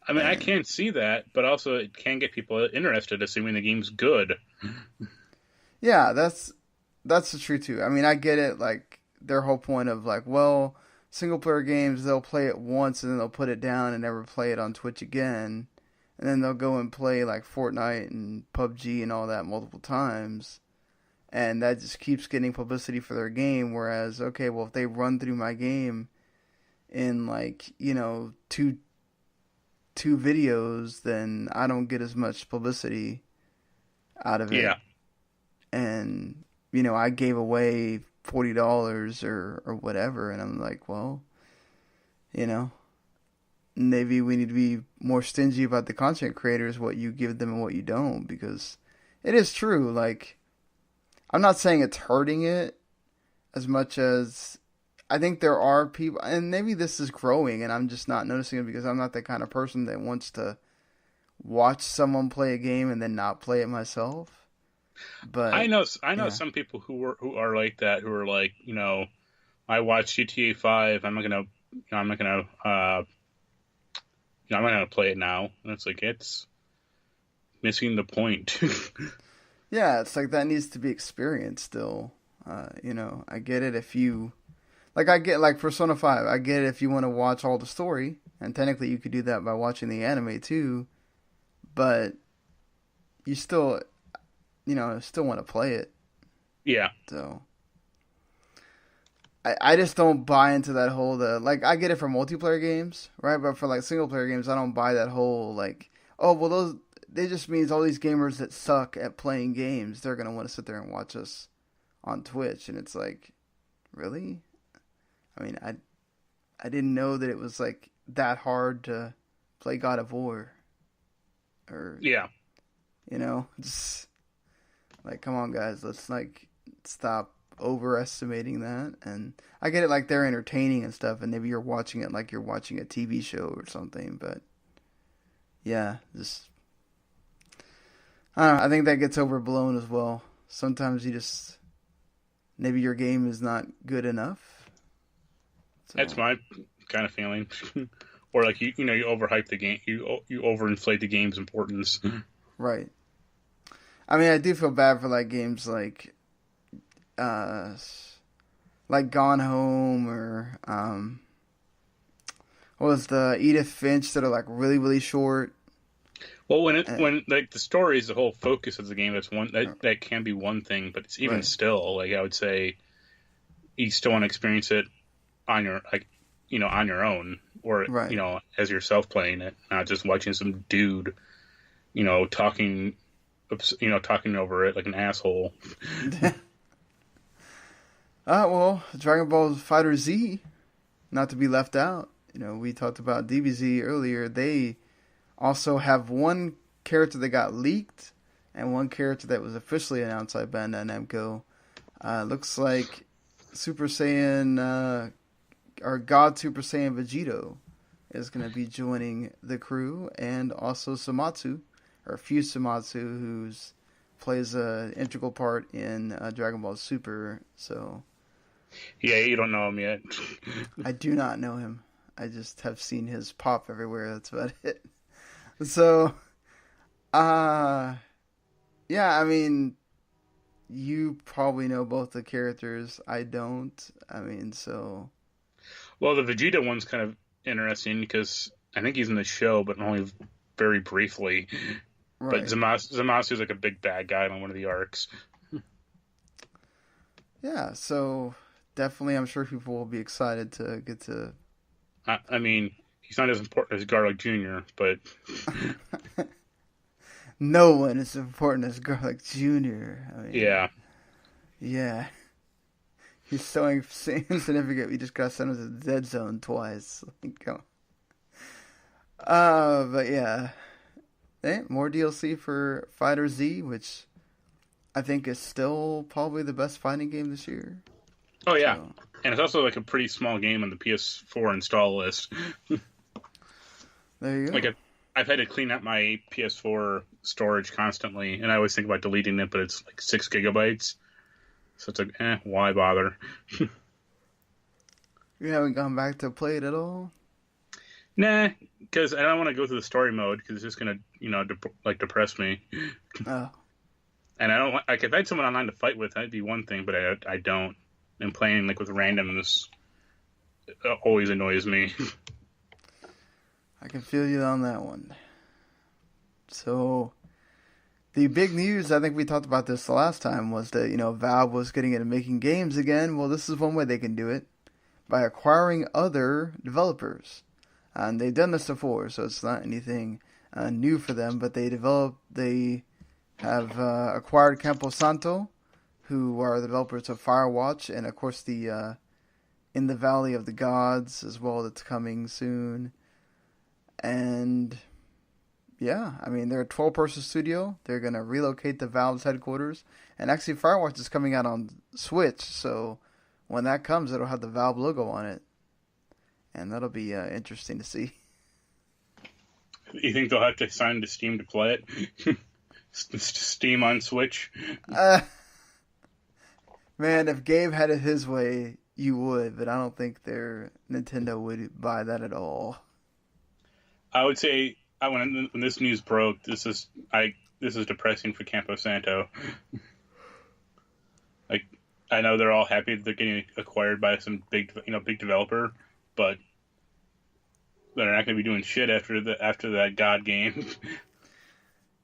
I mean, I can see that, but also it can get people interested, assuming the game's good. Yeah, that's true too. I mean, I get it. Like, their whole point of like, well, single-player games, they'll play it once and then they'll put it down and never play it on Twitch again, and then they'll go and play like Fortnite and PUBG and all that multiple times, and that just keeps getting publicity for their game. Whereas, okay, well, if they run through my game in like, two videos, then I don't get as much publicity out of it. Yeah. And, I gave away $40 or whatever, and I'm like, well, maybe we need to be more stingy about the content creators, what you give them and what you don't, because it is true. Like, I'm not saying it's hurting it as much as I think there are people, and maybe this is growing and I'm just not noticing it because I'm not the kind of person that wants to watch someone play a game and then not play it myself. But I know some people who are like that, who are like, I watch GTA 5, I'm not gonna play it now. And it's like, it's missing the point. Yeah, it's like that needs to be experienced still. I get it if you I get like Persona 5. I get it if you want to watch all the story, and technically you could do that by watching the anime too. But you still want to play it. Yeah. So I just don't buy into that whole I get it for multiplayer games, right? But for like single player games, I don't buy that whole like, oh well, they just means all these gamers that suck at playing games, they're gonna want to sit there and watch us on Twitch, and it's like, really? I mean, I didn't know that it was like that hard to play God of War, or Yeah, just like, come on, guys, let's like stop overestimating that. And I get it, like they're entertaining and stuff, and maybe you're watching it like you're watching a TV show or something, but yeah, just I don't know, I think that gets overblown as well. Sometimes you just maybe your game is not good enough. So, that's my kind of feeling. Or like you overhype the game, you overinflate the game's importance. right. I mean, I do feel bad for like games uh, like Gone Home or what was the Edith Finch that are like really really short. Well, when like the story is the whole focus of the game, that can be one thing, but it's even Right. still, like I would say, you still want to experience it on your on your own, or Right. as yourself playing it, not just watching some dude talking talking over it like an asshole. Well, Dragon Ball FighterZ, not to be left out. We talked about DBZ earlier. They also have one character that got leaked and one character that was officially announced by Bandai Namco. Looks like Super Saiyan, or God Super Saiyan Vegito is going to be joining the crew, and also Samatsu, or Fuse Samatsu, who's plays an integral part in Dragon Ball Super. So Yeah, you don't know him yet. I do not know him. I just have seen his pop everywhere. That's about it. So, yeah, I mean, you probably know both the characters. I don't. I mean, so. Well, the Vegeta one's kind of interesting because I think he's in the show, but only very briefly. Right. But Zamasu's like a big bad guy on one of the arcs. Yeah, so definitely I'm sure people will be excited to get to. I mean, he's not as important as Garlic Jr., but No one is important as Garlic Jr. I mean, yeah. Yeah. He's so insignificant, we just got sent him to the dead zone twice. But yeah. More DLC for Fighter Z, which I think is still probably the best fighting game this year. Oh, yeah. So, And it's also like a pretty small game on the PS4 install list. there you go. Like, I've had to clean out my PS4 storage constantly, and I always think about deleting it, but it's like 6 gigabytes. So it's like, why bother? You haven't gone back to play it at all? Nah, because I don't want to go through the story mode, because it's just going to, depress me. Oh. And I don't want, like, if I had someone online to fight with, that'd be one thing, but I don't. And playing, like, with randomness always annoys me. I can feel you on that one. So, the big news, I think we talked about this the last time, was that, Valve was getting into making games again. Well, this is one way they can do it, by acquiring other developers. And they've done this before, so it's not anything new for them, but they have acquired Campo Santo, who are the developers of Firewatch, and of course the In the Valley of the Gods as well, that's coming soon. And yeah, I mean, they're a 12-person studio. They're going to relocate to Valve's headquarters. And actually, Firewatch is coming out on Switch, so when that comes, it'll have the Valve logo on it. And that'll be interesting to see. You think they'll have to sign to Steam to play it? Steam on Switch? Man, if Gabe had it his way, you would, but I don't think Nintendo would buy that at all. I would say when this news broke, this is depressing for Campo Santo. Like, I know they're all happy that they're getting acquired by some big developer, but they're not going to be doing shit after that God game.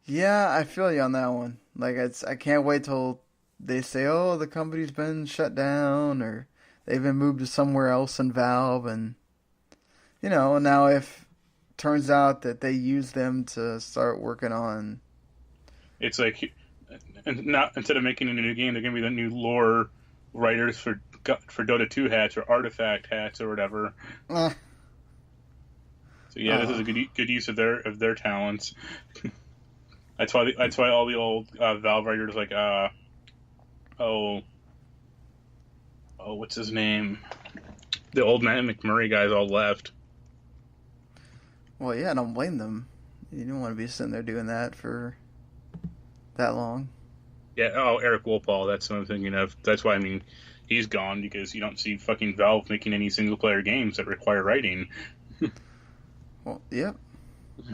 Yeah, I feel you on that one. Like, I can't wait till they say, oh, the company's been shut down, or they've been moved to somewhere else in Valve, and now if turns out that they use them to start working on. It's like, instead of making a new game, they're going to be the new lore writers for for Dota 2 hats or artifact hats or whatever. Eh. So yeah, this is a good use of their talents. That's why all the old Valve writers like what's his name? The old Matt McMurray guys all left. Well, yeah, I don't blame them. You don't want to be sitting there doing that for that long. Yeah, Eric Wolpaw, that's what I'm thinking of. That's why, I mean, he's gone because you don't see fucking Valve making any single-player games that require writing. Well, yep.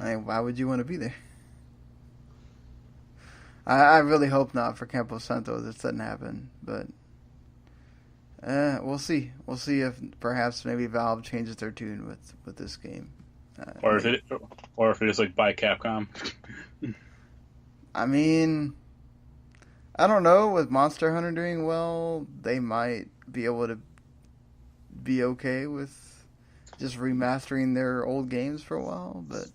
I mean, why would you want to be there? I really hope not for Campo Santo this doesn't happen, but we'll see. We'll see if perhaps maybe Valve changes their tune with this game. Or if it is like by Capcom. I mean, I don't know. With Monster Hunter doing well, they might be able to be okay with just remastering their old games for a while, but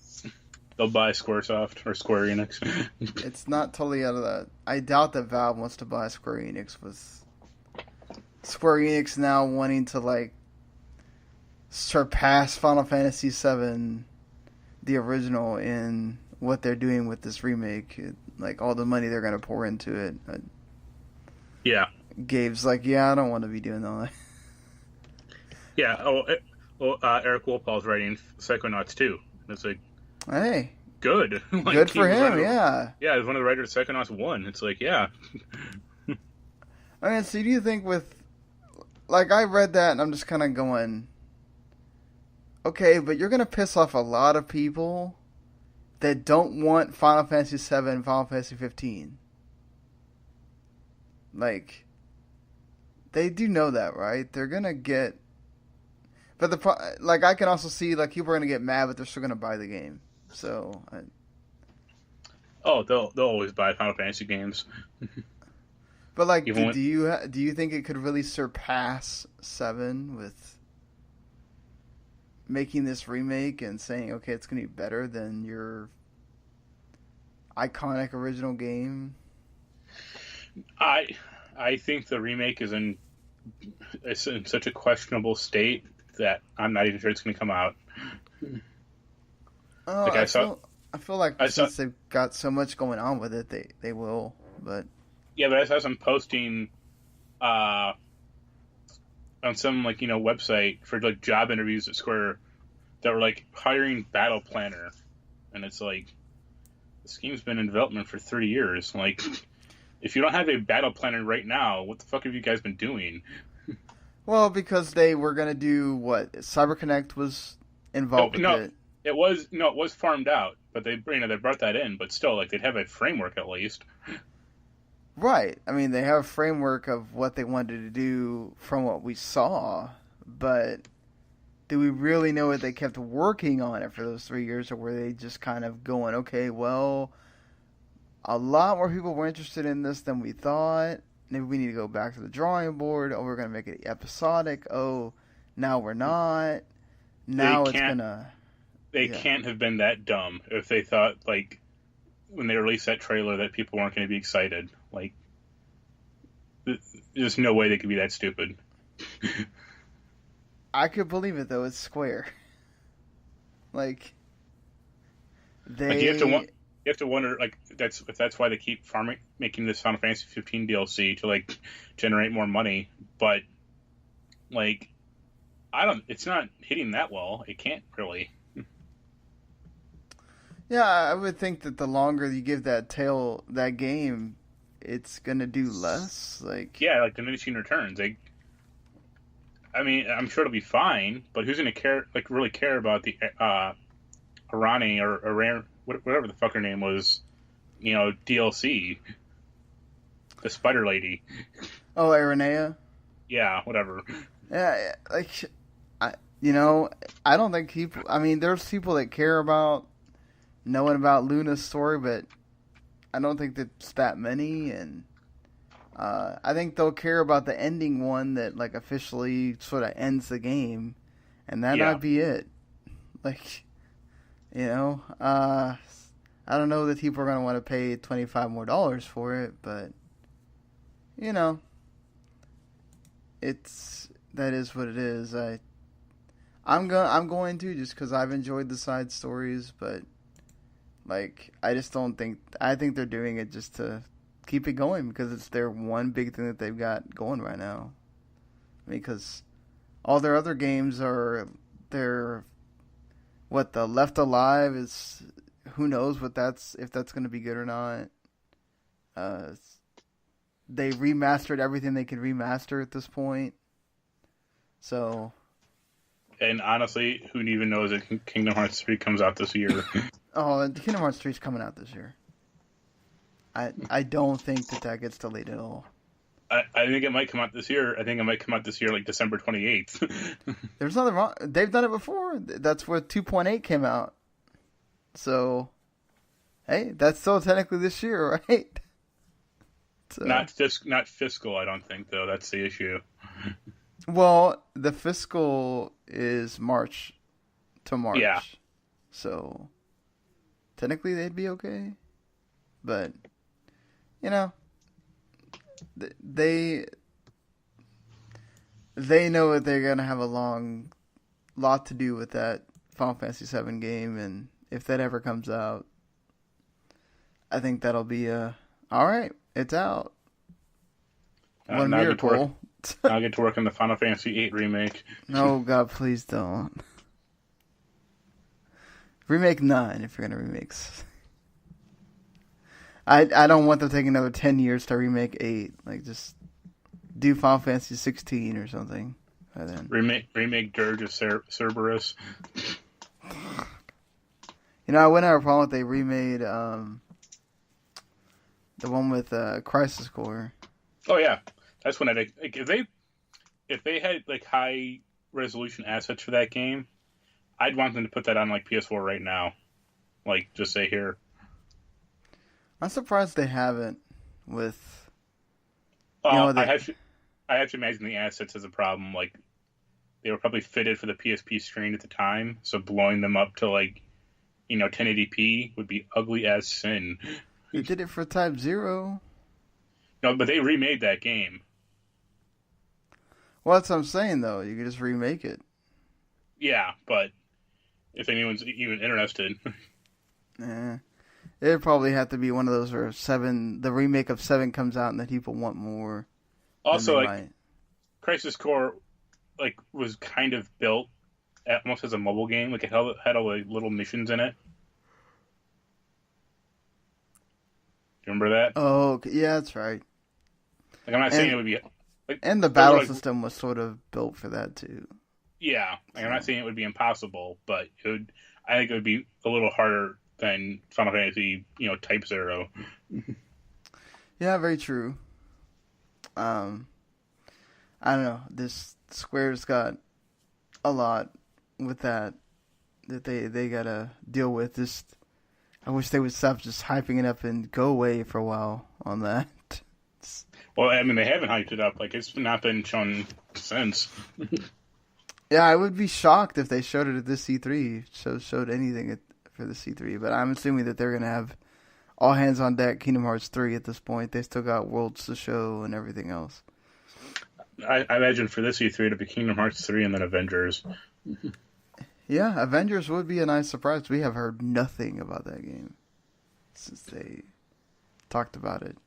they'll buy Squaresoft or Square Enix. It's not totally out of that. I doubt that Valve wants to buy Square Enix with Square Enix now wanting to like surpass Final Fantasy VII, the original, in what they're doing with this remake. Like all the money they're going to pour into it. Yeah. Gabe's like, yeah, I don't want to be doing all that. Yeah. Eric Wolpaw's writing Psychonauts 2. It's like, hey, good. Like, good for him. Yeah. Yeah, he's one of the writers of Psychonauts 1. It's like, yeah. I mean, so do you think with, like, I read that and I'm just kind of going, okay, but you're going to piss off a lot of people that don't want Final Fantasy VII and Final Fantasy 15. Like, they do know that, right? They're going to get, but like, I can also see, like, people are going to get mad, but they're still going to buy the game. So, they'll always buy Final Fantasy games. But like, do you think it could really surpass 7 with making this remake and saying, okay, it's going to be better than your iconic original game? I think the remake is in such a questionable state that I'm not even sure it's going to come out. Oh, like I feel like since they've got so much going on with it, they will. But yeah, but I saw some posting on some website for like job interviews at Square that were like hiring battle planner, and it's like this game's been in development for 3 years. Like, if you don't have a battle planner right now, what the fuck have you guys been doing? Well, because they were gonna do what CyberConnect was involved with it. It was farmed out, but they brought that in, but still, like, they'd have a framework at least. Right. I mean, they have a framework of what they wanted to do from what we saw, but do we really know what they kept working on it for those 3 years, or were they just kind of going, okay, well, a lot more people were interested in this than we thought. Maybe we need to go back to the drawing board. Oh, we're going to make it episodic. Oh, now we're not. Now it's going to... They can't have been that dumb if they thought, like, when they released that trailer that people weren't going to be excited. Like, there's no way they could be that stupid. I could believe it, though. It's Square. Like, you have to wonder, like, if that's why they keep making this Final Fantasy 15 DLC to, like, generate more money. But, like, it's not hitting that well. It can't really. Yeah, I would think that the longer you give that game, it's gonna do less. Like, yeah, like diminishing returns. I mean, I'm sure it'll be fine, but who's gonna really care about the Arani or whatever the fuck her name was, DLC, the Spider Lady. Oh, Aranea. Yeah, whatever. Yeah, like, I don't think people. I mean, there's people that care about knowing about Luna's story, but I don't think that's that many, and I think they'll care about the ending one that, like, officially sort of ends the game, and that might be it. Like, I don't know that people are going to want to pay $25 more for it, but, that is what it is. I'm going to, just because I've enjoyed the side stories, but like I just don't think, I think they're doing it just to keep it going because it's their one big thing that they've got going right now. Because all their other games are the Left Alive is, who knows if that's going to be good or not. They remastered everything they could remaster at this point. So. And honestly, who even knows that Kingdom Hearts 3 comes out this year? Oh, Kingdom Hearts 3 is coming out this year. I don't think that gets delayed at all. I think it might come out this year. I think it might come out this year, like December 28th. There's nothing wrong. They've done it before. That's where 2.8 came out. So, hey, that's still technically this year, right? So. Not fiscal, I don't think, though. That's the issue. Well, the fiscal is March to March. Yeah. So, technically they'd be okay. But, you know, they know that they're going to have a lot to do with that Final Fantasy VII game, and if that ever comes out, I think that'll be alright, it's out. One miracle. I'll get to work on the Final Fantasy VIII remake. No, God, please don't. Remake 9 if you're going to remake. I don't want them taking another 10 years to remake 8. Like, just do Final Fantasy 16 or something by then. Remake Dirge of Cerberus. You know, I wouldn't have a problem if they remade the one with Crisis Core. Oh yeah, that's when if they had like high resolution assets for that game, I'd want them to put that on like PS4 right now. Like, just say here. I'm surprised they haven't with. I have to imagine the assets as a problem. Like, they were probably fitted for the PSP screen at the time, so blowing them up to like, 1080p would be ugly as sin. They did it for Type 0. No, but they remade that game. Well, that's what I'm saying, though. You could just remake it. Yeah, but if anyone's even interested. It'd probably have to be one of those where the remake of 7 comes out and that people want more. Also, like, Crisis Core, like, was kind of built almost as a mobile game. Like, it had all the little missions in it. Do you remember that? Oh, yeah, that's right. Like, I'm not saying it would be... Like, and the battle system was sort of built for that, too. Yeah. Like, I'm not saying it would be impossible, but I think it would be a little harder than Final Fantasy, Type 0. Yeah, very true. I don't know. This Square's got a lot with that they gotta deal with. Just, I wish they would stop just hyping it up and go away for a while on that. Well, I mean, they haven't hyped it up. Like, it's not been shown since. Yeah, I would be shocked if they showed it at this E3. Showed anything for the C3, but I'm assuming that they're going to have all hands on deck Kingdom Hearts 3 at this point. They still got Worlds to show and everything else. I imagine for this E3 it'll be Kingdom Hearts 3 and then Avengers. Yeah, Avengers would be a nice surprise. We have heard nothing about that game since they talked about it.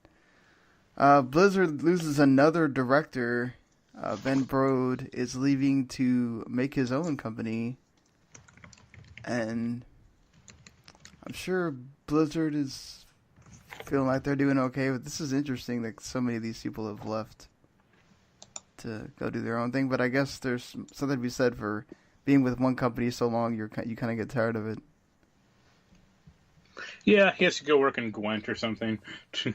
Blizzard loses another director. Ben Brode is leaving to make his own company. And I'm sure Blizzard is feeling like they're doing okay, but this is interesting that so many of these people have left to go do their own thing. But I guess there's something to be said for being with one company so long, you kind of get tired of it. Yeah, he has to go work in Gwent or something. He's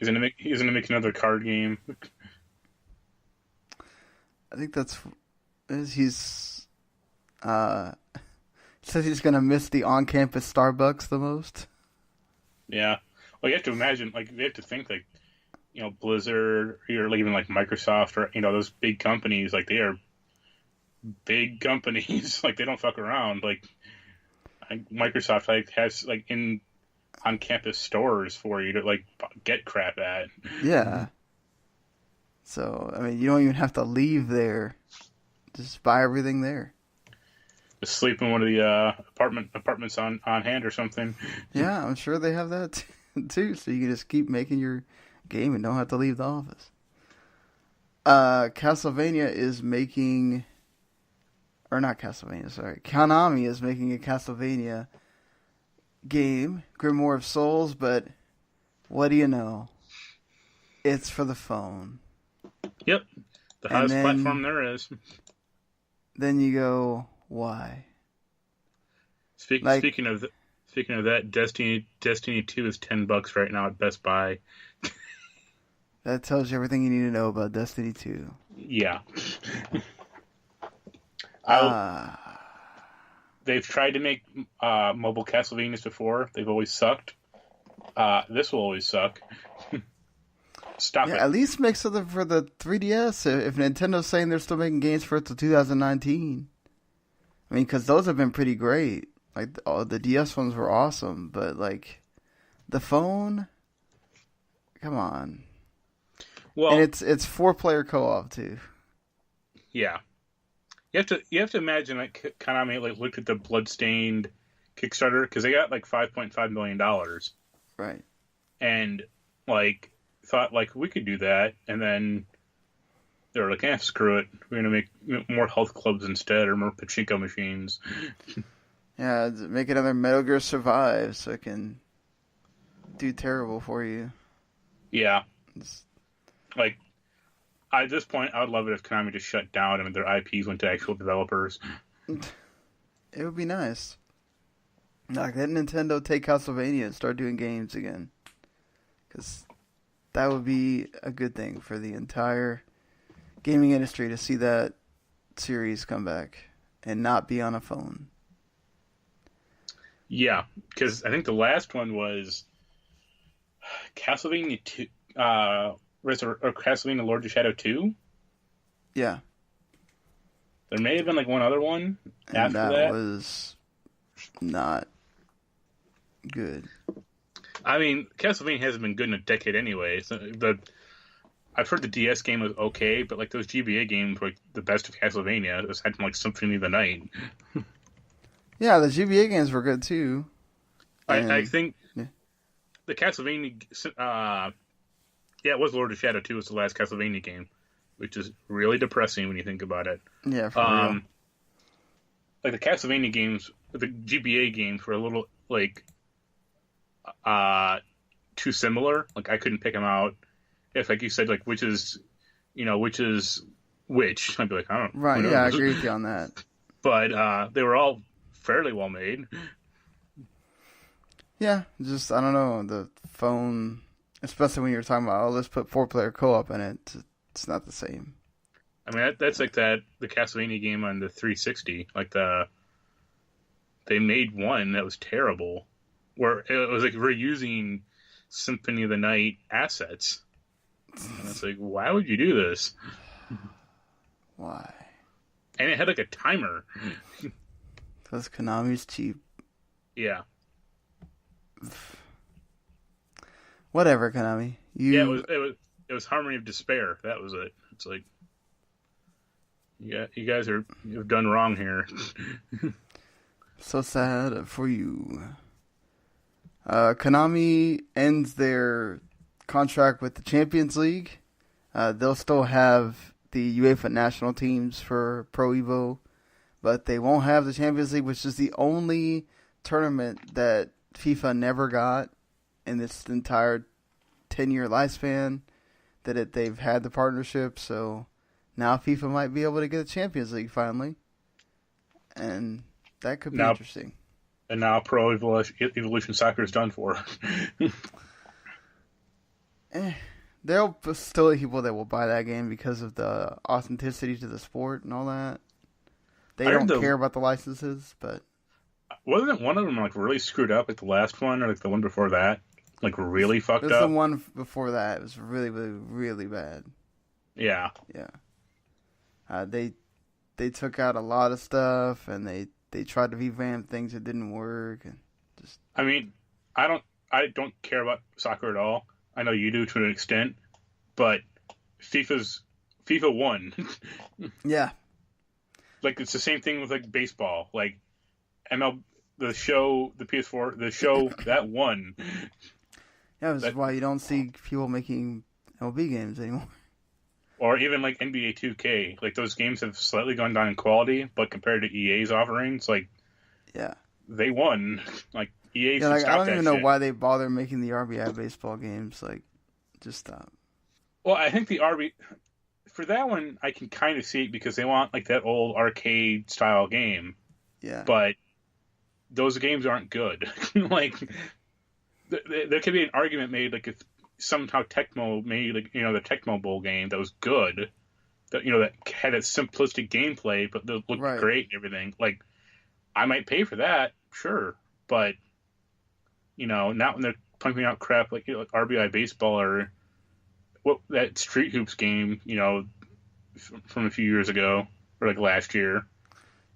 gonna make another card game. I think he's says he's gonna miss the on-campus Starbucks the most. Yeah, well, you have to imagine, like, they have to think, like, Blizzard or like, even like Microsoft or those big companies, like, they are big companies. Like, they don't fuck around. Like, Microsoft has like in on-campus stores for you to like get crap at. Yeah. So, I mean, you don't even have to leave there. Just buy everything there. Just sleep in one of the apartments on hand or something. Yeah, I'm sure they have that too. So you can just keep making your game and don't have to leave the office. Castlevania is making, or not Castlevania, sorry. Konami is making a Castlevania game, Grimoire of Souls, but what do you know? It's for the phone. Yep. The highest platform there is. Then you go, why? Speaking of that, Destiny 2 is $10 right now at Best Buy. That tells you everything you need to know about Destiny 2. Yeah. They've tried to make mobile Castlevanias before. They've always sucked. This will always suck. Stop it. At least make something for the 3DS. If Nintendo's saying they're still making games for it till 2019. I mean, because those have been pretty great. Like, the DS ones were awesome. But, like, the phone? Come on. Well, and it's 4-player co-op, too. Yeah. You have to imagine, like, Konami, like, looked at the Bloodstained Kickstarter, because they got, like, $5.5 million. Right. And, like, thought, like, we could do that, and then they were like, screw it. We're going to make more health clubs instead, or more pachinko machines. Yeah, make another Metal Gear Survive so it can do terrible for you. Yeah. Like, at this point, I would love it if Konami just shut down and their IPs went to actual developers. It would be nice. Like, let Nintendo take Castlevania and start doing games again. Because that would be a good thing for the entire gaming industry to see that series come back and not be on a phone. Yeah, because I think the last one was Castlevania 2, or Castlevania Lord of Shadow 2. Yeah. There may have been like one other one and after that. That was not good. I mean, Castlevania hasn't been good in a decade anyway. So I've heard the DS game was okay, but like those GBA games were like the best of Castlevania, aside from like Symphony of the Night. Yeah, the GBA games were good too. I think the Castlevania, it was Lord of Shadow 2 was the last Castlevania game, which is really depressing when you think about it. Yeah, for real. Like the Castlevania games, the GBA games were a little like too similar. Like I couldn't pick them out. If like you said, like which is which, I'd be like, I don't. Right? Yeah, I agree with you on that. But they were all fairly well made. Yeah, just I don't know, the phone, especially when you're talking about, let's put 4-player co-op in it. It's not the same. I mean, that's like the Castlevania game on the 360. Like they made one that was terrible, where it was like reusing Symphony of the Night assets. And it's like, why would you do this? Why? And it had like a timer. Because Konami's cheap. Yeah. Whatever, Konami. Yeah, it was Harmony of Despair. That was it. It's like, you guys you've done wrong here. So sad for you. Konami ends their contract with the Champions League. They'll still have the UEFA national teams for Pro Evo, but they won't have the Champions League, which is the only tournament that FIFA never got in this entire 10-year lifespan that they've had the partnership. So now FIFA might be able to get the Champions League finally, and that could be interesting. And now Pro Evolution Soccer is done for. There'll still be people that will buy that game because of the authenticity to the sport and all that. They don't care about the licenses, but wasn't one of them like really screwed up, like the last one or like the one before that, like really fucked up? It was the one before that. It was really, really, really bad. Yeah. Yeah. They took out a lot of stuff, and they tried to revamp things that didn't work, and just. I mean, I don't care about soccer at all. I know you do to an extent, but FIFA 1. Yeah. Like, it's the same thing with, like, baseball. Like, the PS4, the show, that won. Yeah, this is why you don't see people making MLB games anymore. Or even, like, NBA 2K. Like, those games have slightly gone down in quality, but compared to EA's offerings, like, yeah, they won. Like, EA should like stop I don't that even know shit. why they bother making the RBI baseball games. Like, just stop. Well, I think for that one, I can kind of see it because they want, like, that old arcade style game. Yeah. But those games aren't good. Like, there could be an argument made, like, if somehow Tecmo made, like, the Tecmo Bowl game that was good, that had a simplistic gameplay, but that looked great and everything. Like, I might pay for that, sure, but not when they're pumping out crap like RBI baseball or that Street Hoops game, from a few years ago or like last year.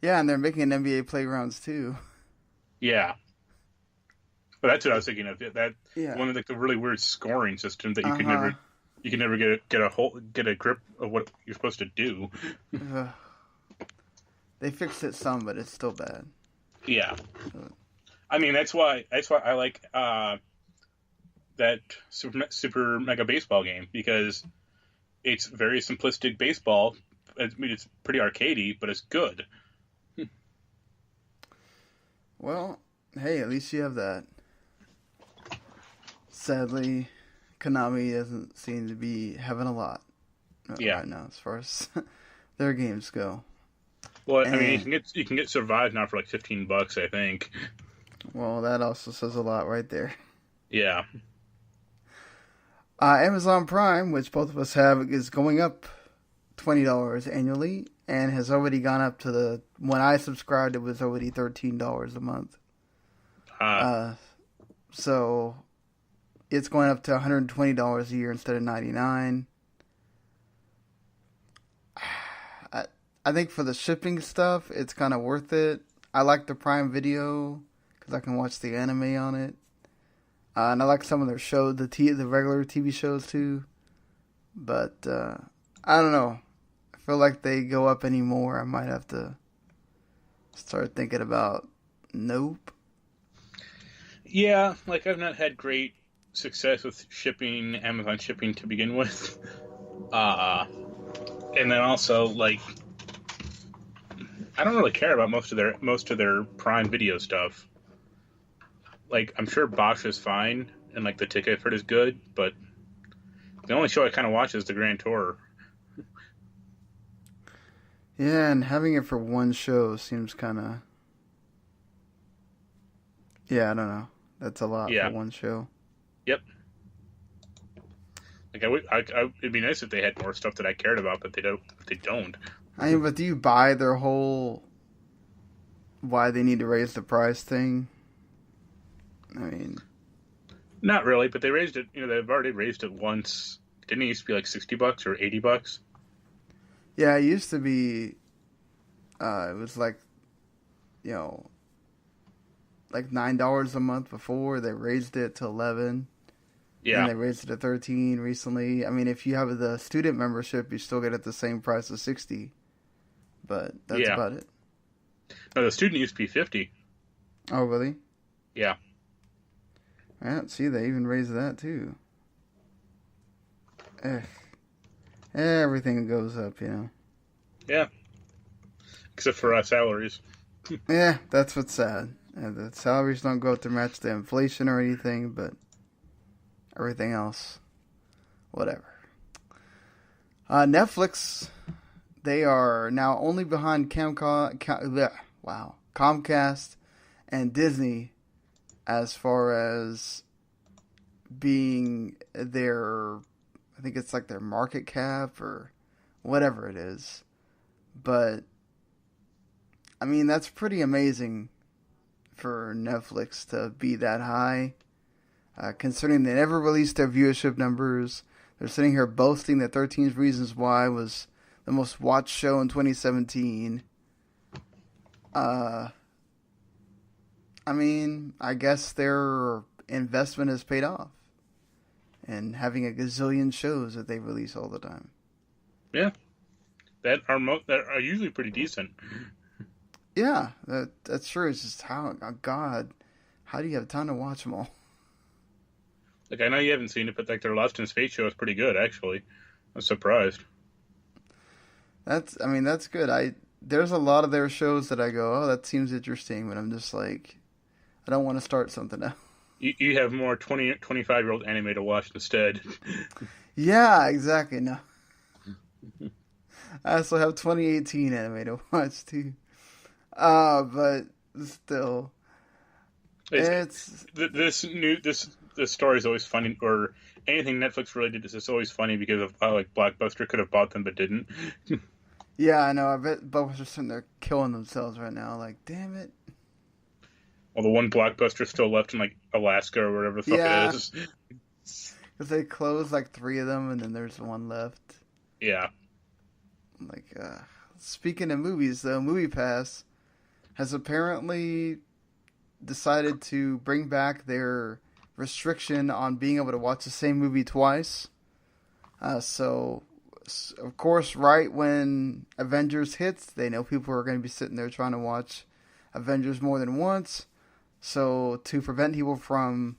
Yeah, and they're making an NBA Playgrounds too. Yeah. But that's what I was thinking of. That one of the really weird scoring system that you could never get a grip of what you're supposed to do. They fixed it some, but it's still bad. Yeah. I mean, that's why I like that Super Mega Baseball game, because it's very simplistic baseball. I mean, it's pretty arcadey, but it's good. Well, hey, at least you have that. Sadly, Konami doesn't seem to be having a lot right now as far as their games go. Well, I mean, you can get Survive now for like $15, I think. Well, that also says a lot right there. Yeah. Amazon Prime, which both of us have, is going up $20 annually and has already gone up to when I subscribed, it was already $13 a month. So it's going up to $120 a year instead of $99. I think for the shipping stuff, it's kind of worth it. I like the Prime Video because I can watch the anime on it. And I like some of their shows, the regular TV shows too. But I don't know. I feel like they go up anymore, I might have to start thinking about nope. Yeah, like I've not had great success with Amazon shipping to begin with. And then also, like, I don't really care about most of their Prime Video stuff. Like, I'm sure Bosch is fine, and like the ticket effort is good, but the only show I kind of watch is the Grand Tour. Yeah, and having it for one show seems kind of... Yeah, I don't know. That's a lot for one show. Yep. Like, it'd be nice if they had more stuff that I cared about, but they don't. I mean, but do you buy their whole why they need to raise the price thing? I mean, not really, but they raised it. They've already raised it once. Didn't it used to be like $60 or $80? Yeah, it used to be. It was like, like $9 a month before. They raised it to $11. Yeah, and they raised it to $13 recently. I mean, if you have the student membership, you still get it the same price as $60. But that's about it. No, the student used to be $50. Oh, really? Yeah. Yeah, see, they even raised that too. Everything goes up, Yeah. Except for our salaries. Yeah, that's what's sad. The salaries don't go up to match the inflation or anything, but everything else, whatever. Netflix, they are now only behind Comcast and Disney as far as being their, I think it's like their market cap or whatever it is. But, I mean, that's pretty amazing for Netflix to be that high. Considering they never released their viewership numbers. They're sitting here boasting that 13 Reasons Why was the most watched show in 2017. I mean, I guess their investment has paid off. And having a gazillion shows that they release all the time. Yeah, that are usually pretty decent. Yeah, that's true. It's just how, oh God, how do you have time to watch them all? Like, I know you haven't seen it, but like their Lost in Space show is pretty good, actually. I'm surprised. I mean, that's good. There's a lot of their shows that I go, oh, that seems interesting, but I'm just like, I don't want to start something now. You have more 25-year-old anime to watch instead. Yeah, exactly. No, I also have 2018 anime to watch too. But still, it's this story is always funny, or anything Netflix related is just always funny because of how like Blockbuster could have bought them but didn't. yeah, I know. I bet both are sitting there killing themselves right now. Like, damn it. Well, the one Blockbuster still left in like Alaska or whatever the fuck Yeah. it is. Because they closed like 3 of them, and then there's one left. Yeah. Like, speaking of movies, though, MoviePass has apparently decided to bring back their restriction on being able to watch the same movie twice. So, of course, right when Avengers hits, they know people are going to be sitting there trying to watch Avengers more than once. So, to prevent people from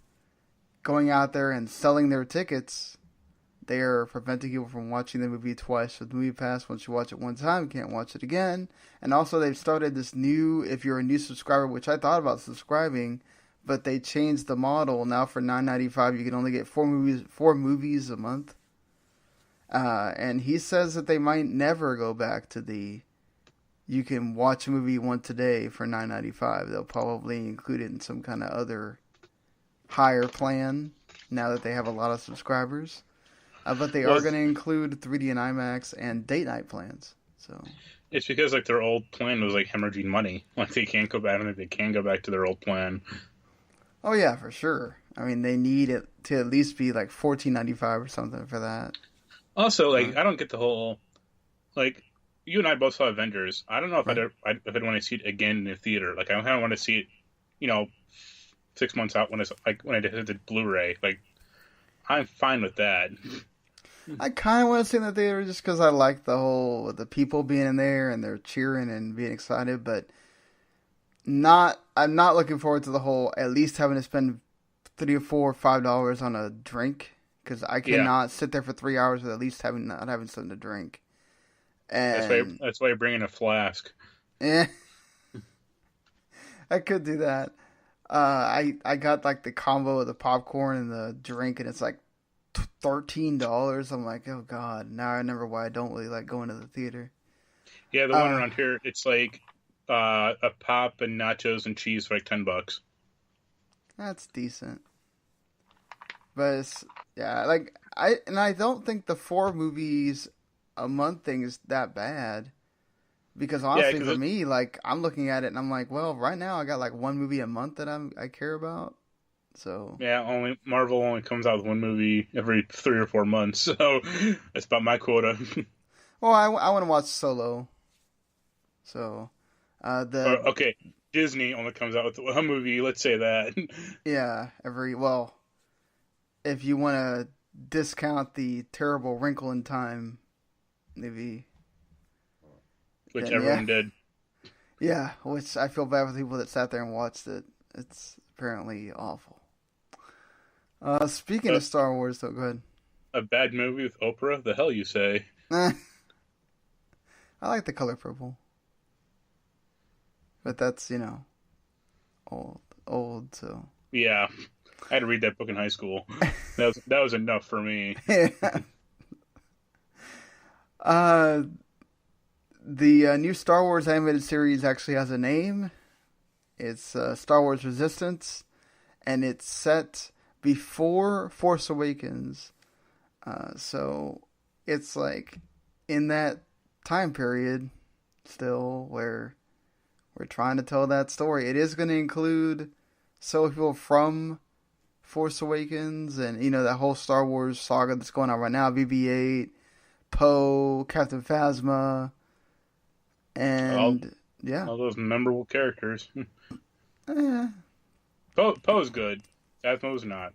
going out there and selling their tickets, they are preventing people from watching the movie twice with MoviePass. Once you watch it one time, you can't watch it again. And also, they've started this new, if you're a new subscriber, which I thought about subscribing, but they changed the model. Now for $9.95, you can only get 4 movies a month. And he says that they might never go back to you can watch a movie once a day for $9.95. They'll probably include it in some kind of other higher plan now that they have a lot of subscribers. But they are going to include 3D and IMAX and date night plans. So it's because like their old plan was like hemorrhaging money. Like they can't go back. I don't think they can go back to their old plan. Oh yeah, for sure. I mean, they need it to at least be like $14.95 or something for that. Also, like I don't get the whole like you and I both saw Avengers. I don't know if I'd want to see it again in the theater. Like I kind of want to see it, 6 months out when I did the Blu-ray. Like I'm fine with that. I kind of want to see it in the theater just because I like the people being in there and they're cheering and being excited, but I'm not looking forward to the whole at least having to spend $3 or $4 or $5 on a drink, because I cannot sit there for 3 hours with at least not having something to drink. And that's why you're bringing a flask. I could do that. I got like the combo of the popcorn and the drink, and it's like $13. I'm like, oh god, now I remember why I don't really like going to the theater. Yeah, the one around here, it's like a pop and nachos and cheese for like $10. That's decent. But I don't think the 4 movies a month thing is that bad. Because honestly, for me, like I'm looking at it and I'm like, well, right now I got like 1 movie a month that I care about. So yeah, Marvel only comes out with 1 movie every 3 or 4 months, so that's about my quota. Well, I want to watch Solo. So okay, Disney only comes out with 1 movie. Let's say that. Yeah, if you want to discount the terrible Wrinkle in Time movie. Which everyone did. Yeah, which I feel bad for the people that sat there and watched it. It's apparently awful. Speaking of Star Wars, though, go ahead. A bad movie with Oprah? The hell you say? I like The Color Purple. But that's, old, so... Yeah. I had to read that book in high school. That was enough for me. The new Star Wars animated series actually has a name. It's Star Wars Resistance, and it's set before Force Awakens. So it's like in that time period still where we're trying to tell that story. It is going to include some people from Force Awakens and, that whole Star Wars saga that's going on right now. BB-8, Poe, Captain Phasma, and all those memorable characters. Yeah. Poe's good. Phasma's not.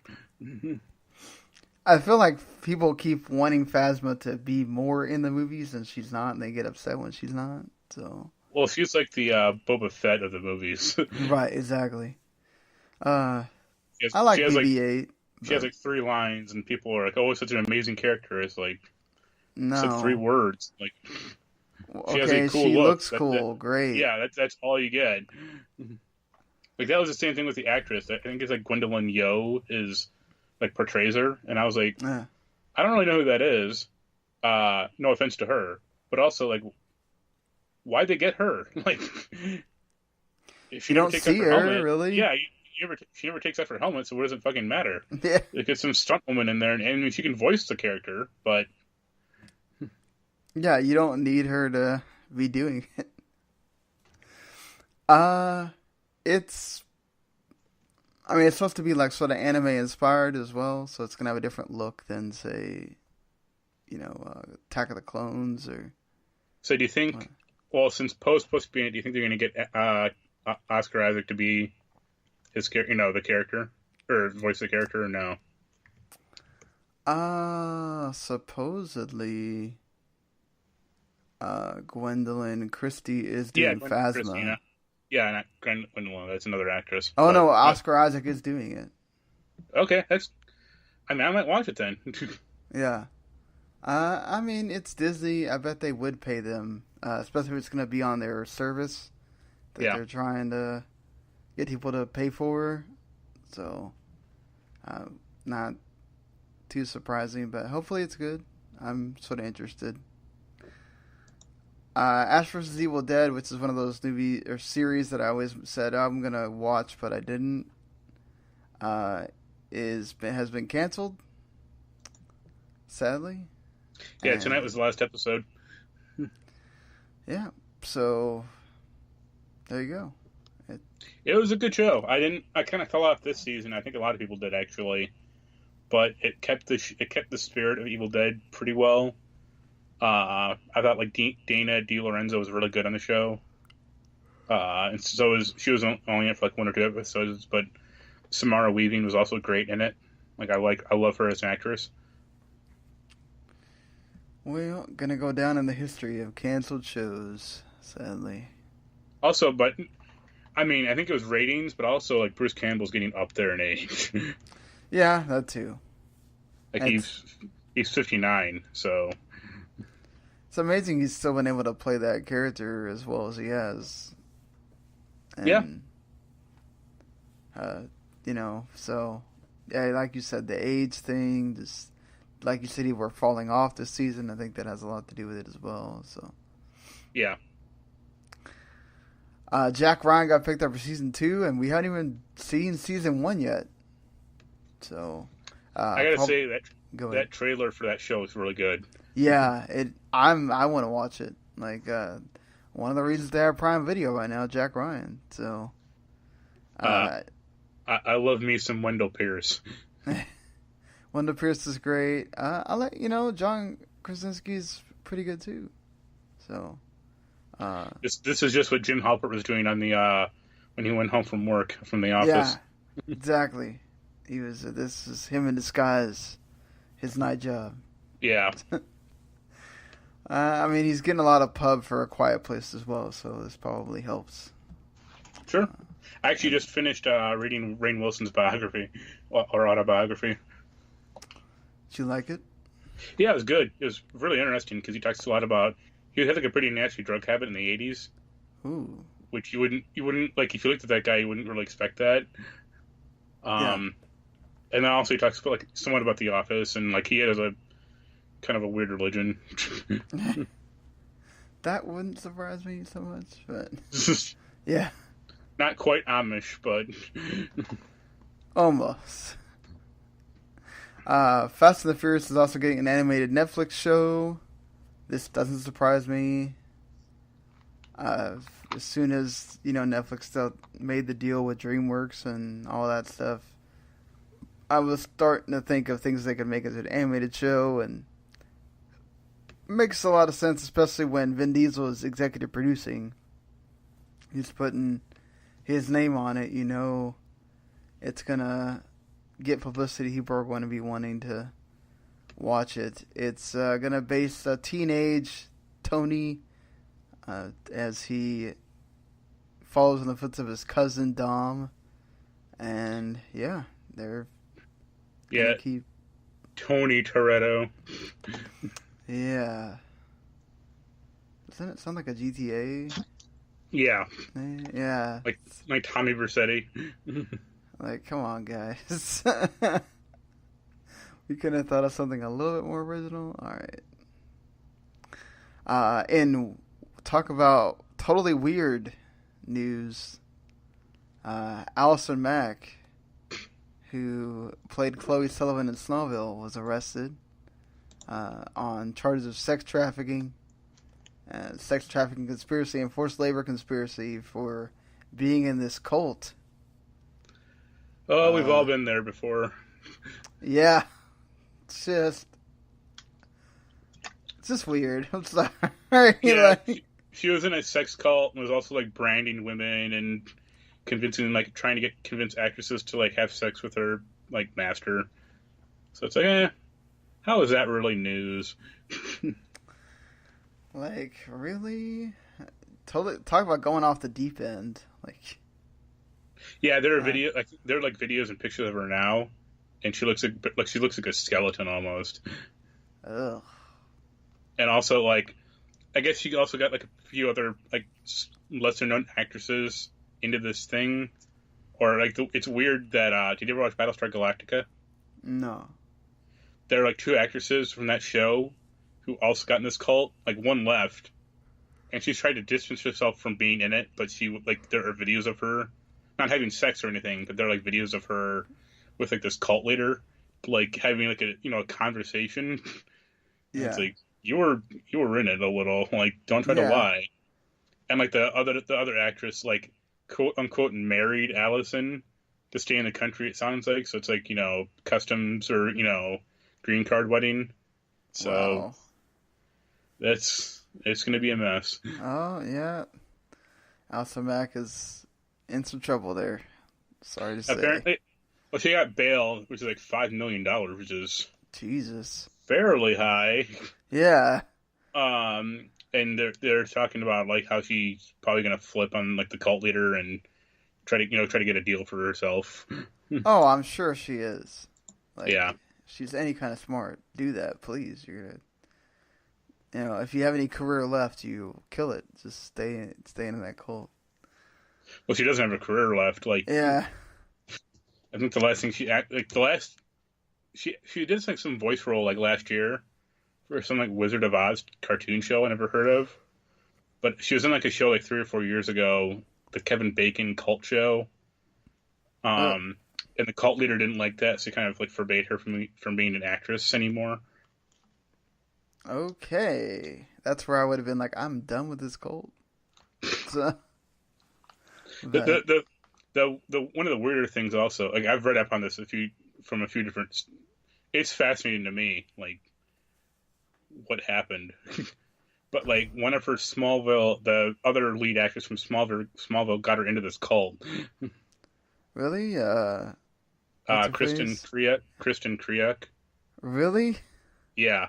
I feel like people keep wanting Phasma to be more in the movies, and she's not, and they get upset when she's not. So, Well, she's like the Boba Fett of the movies. right, exactly. Uh, She has, I she like has like BB-8, she has but like 3 lines, and people are like, "Oh, it's such an amazing character." It's like said 3 words. Like she has a okay, cool she look. looks cool, great. Yeah, that's all you get. Like that was the same thing with the actress. I think it's like Gwendolyn Yo is like portrays her, and I was like, Yeah. I don't really know who that is. No offense to her, but also like, why'd they get her? Like, if You she never don't takes see off her her, helmet, really? yeah, she never takes off her helmet, so what does it fucking matter? Yeah. They get some stunt woman in there, and I mean, she can voice the character, but Yeah, you don't need her to be doing it. It's I mean, it's supposed to be like sort of anime inspired as well, so it's gonna have a different look than, say, Attack of the Clones or. so do you think? Well, since Poe's supposed to be in it, do you think they're going to get Oscar Isaac to be his the character, or voice the character, or no? Supposedly, Gwendolyn Christie is doing Phasma. Christina. Yeah, not Gwendolyn. That's another actress. Oh no, Oscar Isaac is doing it. Okay, I might watch it then. Yeah. I mean, it's Disney. I bet they would pay them, especially if it's going to be on their service that they're trying to get people to pay for. So, not too surprising, but hopefully it's good. I'm sort of interested. Ash vs. Evil Dead, which is one of those movie or series that I always said I'm going to watch, but I didn't, has been canceled, sadly. Yeah, tonight was the last episode. Yeah, so there you go. It was a good show. I kind of fell off this season. I think a lot of people did actually, but it kept the spirit of Evil Dead pretty well. I thought like Dana DiLorenzo was really good on the show, and she was only in it for like 1 or 2 episodes. But Samara Weaving was also great in it. I love her as an actress. Well, gonna go down in the history of canceled shows, sadly. Also, but I mean, I think it was ratings, but also like Bruce Campbell's getting up there in age. Yeah, that too. Like he's 59, so it's amazing he's still been able to play that character as well as he has. And, yeah. So yeah, like you said, the age thing, just like you said, he were falling off this season. I think that has a lot to do with it as well. So yeah. Jack Ryan got picked up for season 2, and we haven't even seen season 1 yet. So I gotta say that trailer for that show is really good. Yeah, I want to watch it. Like one of the reasons they have Prime Video right now, Jack Ryan. So I love me some Wendell Pierce. Wendell Pierce is great. I like John Krasinski's pretty good too. So this is just what Jim Halpert was doing on the when he went home from work from the office. Yeah, exactly. He was. This is him in disguise. His night job. Yeah. I mean, he's getting a lot of pub for A Quiet Place as well, so this probably helps. Sure. I actually just finished reading Rainn Wilson's biography or autobiography. Did you like it? Yeah, it was good. It was really interesting because he talks a lot about he had like a pretty nasty drug habit in the 80s. Ooh. Which you wouldn't like if you looked at that guy, you wouldn't really expect that. Yeah. And then also he talks about like somewhat about The Office and like he has a kind of a weird religion. That wouldn't surprise me so much, but yeah. Not quite Amish, but almost. Fast and the Furious is also getting an animated Netflix show. This doesn't surprise me. As soon as Netflix made the deal with DreamWorks and all that stuff, I was starting to think of things they could make as an animated show, and it makes a lot of sense, especially when Vin Diesel is executive producing. He's putting his name on it. It's gonna get publicity. People are going to be wanting to watch it. It's gonna base teenage Tony as he follows in the footsteps of his cousin Dom, and they're gonna keep Tony Toretto. Yeah. Doesn't it sound like a GTA? Yeah. Yeah. Like Tommy Vercetti. Like, come on, guys. We couldn't have thought of something a little bit more original. All right. And talk about totally weird news. Allison Mack, who played Chloe Sullivan in Smallville, was arrested on charges of sex trafficking conspiracy, and forced labor conspiracy for being in this cult. Oh, we've all been there before. Yeah. It's just weird. I'm sorry. Yeah, she was in a sex cult and was also like branding women and trying to convince actresses to like have sex with her like master. So it's like, how is that really news? Like, really? Totally. Talk about going off the deep end. Like, yeah, there are videos and pictures of her now, and she looks like a skeleton almost. Ugh. And also, like, I guess she also got like a few other like lesser known actresses into this thing, or like it's weird that did you ever watch Battlestar Galactica? No. There are like two actresses from that show who also got in this cult. Like one left, and she's tried to distance herself from being in it, but there are videos of her not having sex or anything, but there are like videos of her with like this cult leader, like having like a conversation. Yeah. It's like you were in it a little. Like, don't try to lie. And like the other actress, like, quote unquote married Allison to stay in the country, it sounds like. So it's like, customs or, green card wedding. So wow. it's going to be a mess. Oh, yeah. Allison Mack is in some trouble there. Sorry to say. Apparently, well, she got bail, which is like $5 million, which is Jesus. fairly high. Yeah. And they're talking about like how she's probably gonna flip on like the cult leader and try to get a deal for herself. Oh, I'm sure she is. Like, yeah. If she's any kind of smart, do that, please. You're gonna, if you have any career left, you kill it. Just stay in that cult. Well, she doesn't have a career left. Like, yeah. I think the last thing she did like some voice role like last year for some like Wizard of Oz cartoon show I never heard of. But she was in like a show like 3 or 4 years ago, the Kevin Bacon cult show. And the cult leader didn't like that, so he kind of like forbade her from being an actress anymore. Okay. That's where I would have been like, I'm done with this cult. So, the one of the weirder things also, like I've read up on this from a few different. It's fascinating to me, like what happened. But like one of her the other lead actress from Smallville got her into this cult. Really? Kristen Kriak. Really? Yeah.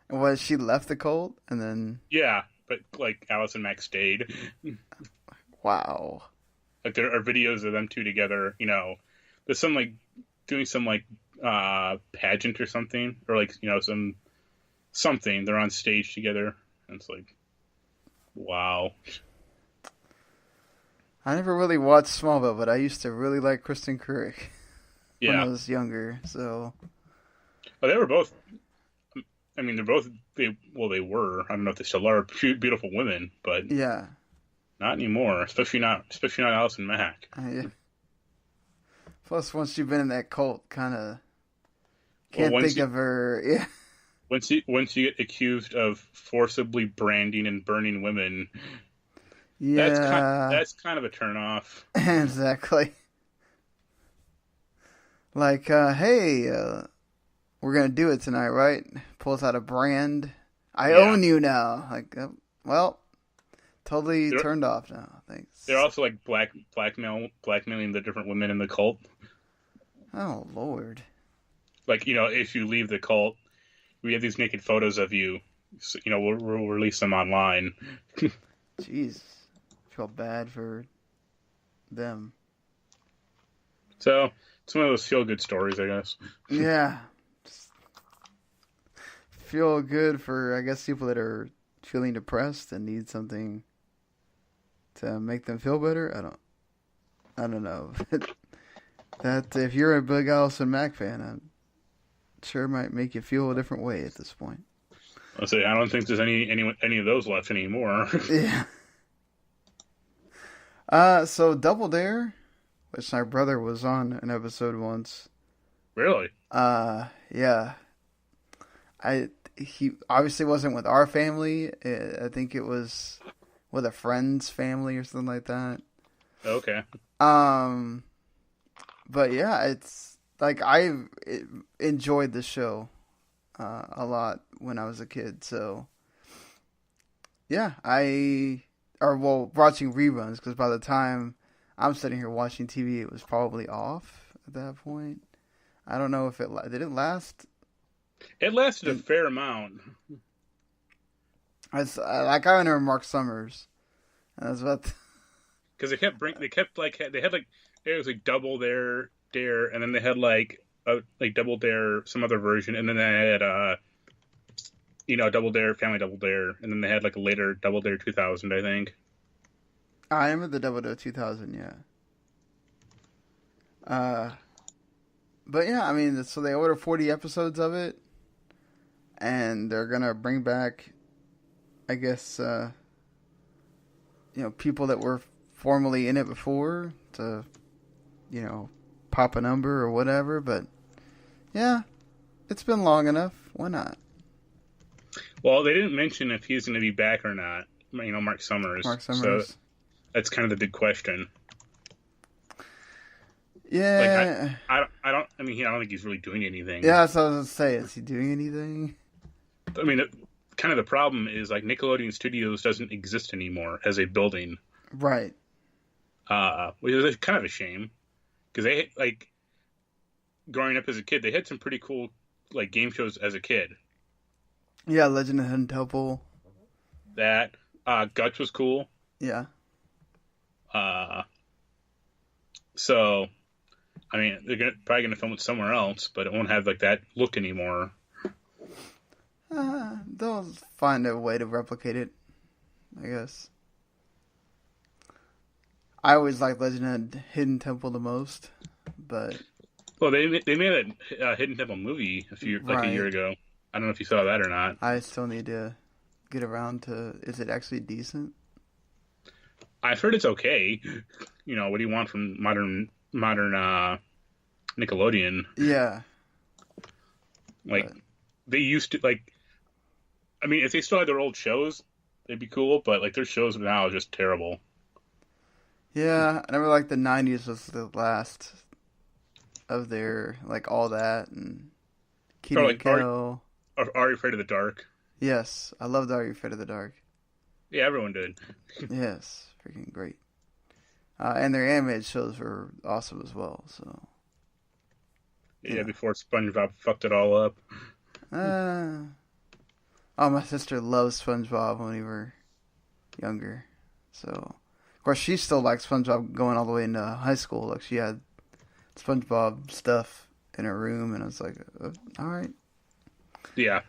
And was she left the cult and then? Yeah, but like Allison Mack stayed. Wow. Like there are videos of them two together. There's some like doing some like pageant or something, or like something. They're on stage together, and it's like, wow. I never really watched Smallville, but I used to really like Kristen Kriak when I was younger. So, well, they were both. I mean, they were. I don't know if they still are beautiful women, but yeah, not anymore. Especially not Allison Mack. Yeah. Plus, once you've been in that cult, kind of can't think of her. Yeah. Once you get accused of forcibly branding and burning women, yeah, that's kind of a turnoff. Exactly. Like, hey, we're gonna do it tonight, right? Pulls out a brand. I own you now. Like, well, totally turned off now. Thanks. They're also like blackmailing the different women in the cult. Oh Lord. Like, if you leave the cult, we have these naked photos of you. So, we'll release them online. Jeez, feel bad for them. So it's one of those feel good stories, I guess. Yeah, just feel good for, I guess, people that are feeling depressed and need something to make them feel better. I don't know. That if you're a big Allison Mack fan, I'm sure might make you feel a different way at this point. I'll say I don't think there's any of those left anymore. Yeah. So Double Dare, which my brother was on an episode once. Really? Yeah. He obviously wasn't with our family. I think it was with a friend's family or something like that. Okay. But yeah, it's like I enjoyed the show a lot when I was a kid. So yeah, watching reruns, because by the time I'm sitting here watching TV, it was probably off at that point. I don't know if did it last. It lasted a fair amount. I remember Mark Summers. That's what. Because they had it was like Double Dare, and then they had like Double Dare, some other version, and then they had Double Dare, Family Double Dare, and then they had like a later Double Dare 2000, I think. I remember the Double Dare 2000, yeah. But yeah, I mean, so they ordered 40 episodes of it, and they're gonna bring back, I guess, people that were formerly in it before to, pop a number or whatever. But yeah, it's been long enough. Why not? Well, they didn't mention if he's going to be back or not. Mark Summers. Mark Summers. So that's kind of the big question. Yeah. I don't think he's really doing anything. Yeah, that's what I was going to say. Is he doing anything? I mean, kind of the problem is like Nickelodeon Studios doesn't exist anymore as a building. Right. Which is kind of a shame, because they growing up as a kid, they had some pretty cool game shows as a kid. Yeah, Legend of Hidden Temple. That Guts was cool. Yeah. So, I mean, they're probably gonna film it somewhere else, but it won't have that look anymore. They'll find a way to replicate it, I guess. I always liked Legend of Hidden Temple the most, but... Well, they made a Hidden Temple movie a year ago. I don't know if you saw that or not. I still need to get around to... Is it actually decent? I've heard it's okay. What do you want from modern Nickelodeon? Yeah. They used to, I mean, if they still had their old shows, they'd be cool, but, their shows now are just terrible. Yeah, I remember, the 90s was the last of their, All That and Kenan and Kel. Are You Afraid of the Dark? Yes, I loved Are You Afraid of the Dark. Yeah, everyone did. Yes, freaking great. And their animated shows were awesome as well, so... Yeah, before SpongeBob fucked it all up. My sister loves SpongeBob when we were younger, so... Of course, she still likes SpongeBob going all the way into high school. She had SpongeBob stuff in her room, and I was like, all right. Yeah.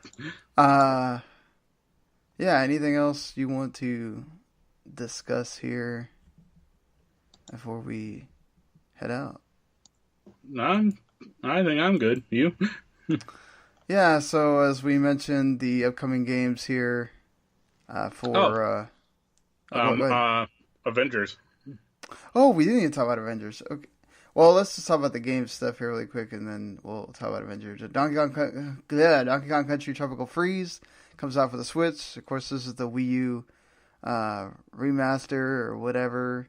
Yeah, anything else you want to discuss here before we head out? I think I'm good. You? Yeah, so as we mentioned, the upcoming games here for... Avengers. Oh, we didn't even talk about Avengers. Okay. Well, let's just talk about the game stuff here really quick, and then we'll talk about Avengers. Donkey Kong Country Tropical Freeze comes out for the Switch. Of course, this is the Wii U remaster or whatever.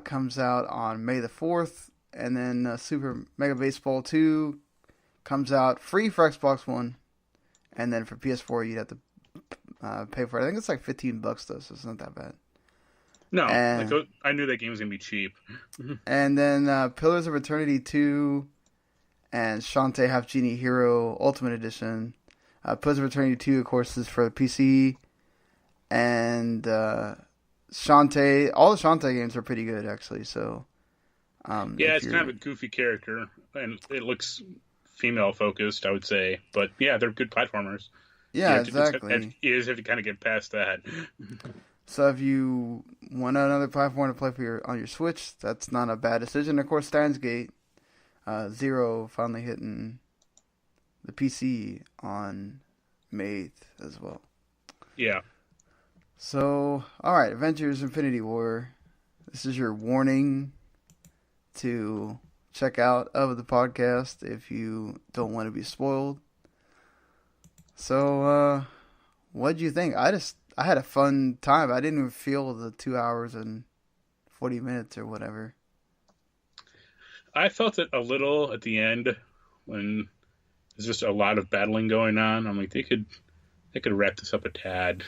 Comes out on May the 4th, and then Super Mega Baseball 2 comes out free for Xbox One, and then for PS4 you'd have to pay for it. I think it's $15 though, so it's not that bad. No, I knew that game was going to be cheap. And then Pillars of Eternity 2 and Shantae Half Genie Hero Ultimate Edition Pillars of Eternity 2, of course, is for the PC. And Shantae, all the Shantae games are pretty good, actually. So, yeah, it's kind of a goofy character, and it looks female-focused, I would say. But, yeah, they're good platformers. Yeah, exactly. You just have to kind of get past that. So if you want another platform to play on your Switch, that's not a bad decision. Of course, Steins Gate Zero finally hitting the PC on May 8th as well. Yeah. So, alright, Avengers Infinity War. This is your warning to check out of the podcast if you don't want to be spoiled. So, what do you think? I had a fun time. I didn't even feel the 2 hours and 40 minutes or whatever. I felt it a little at the end when there's just a lot of battling going on. I'm like, they could wrap this up a tad.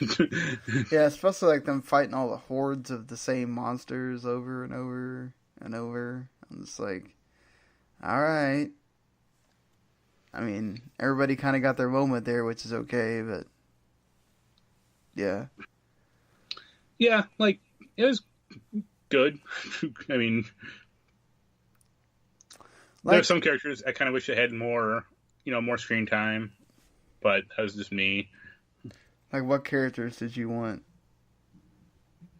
Yeah, especially like them fighting all the hordes of the same monsters over and over and over. I'm just like, all right. I mean, everybody kind of got their moment there, which is okay, but yeah. Yeah, like, it was good. I mean, there are some characters I kind of wish they had more, more screen time, but that was just me. Like, what characters did you want?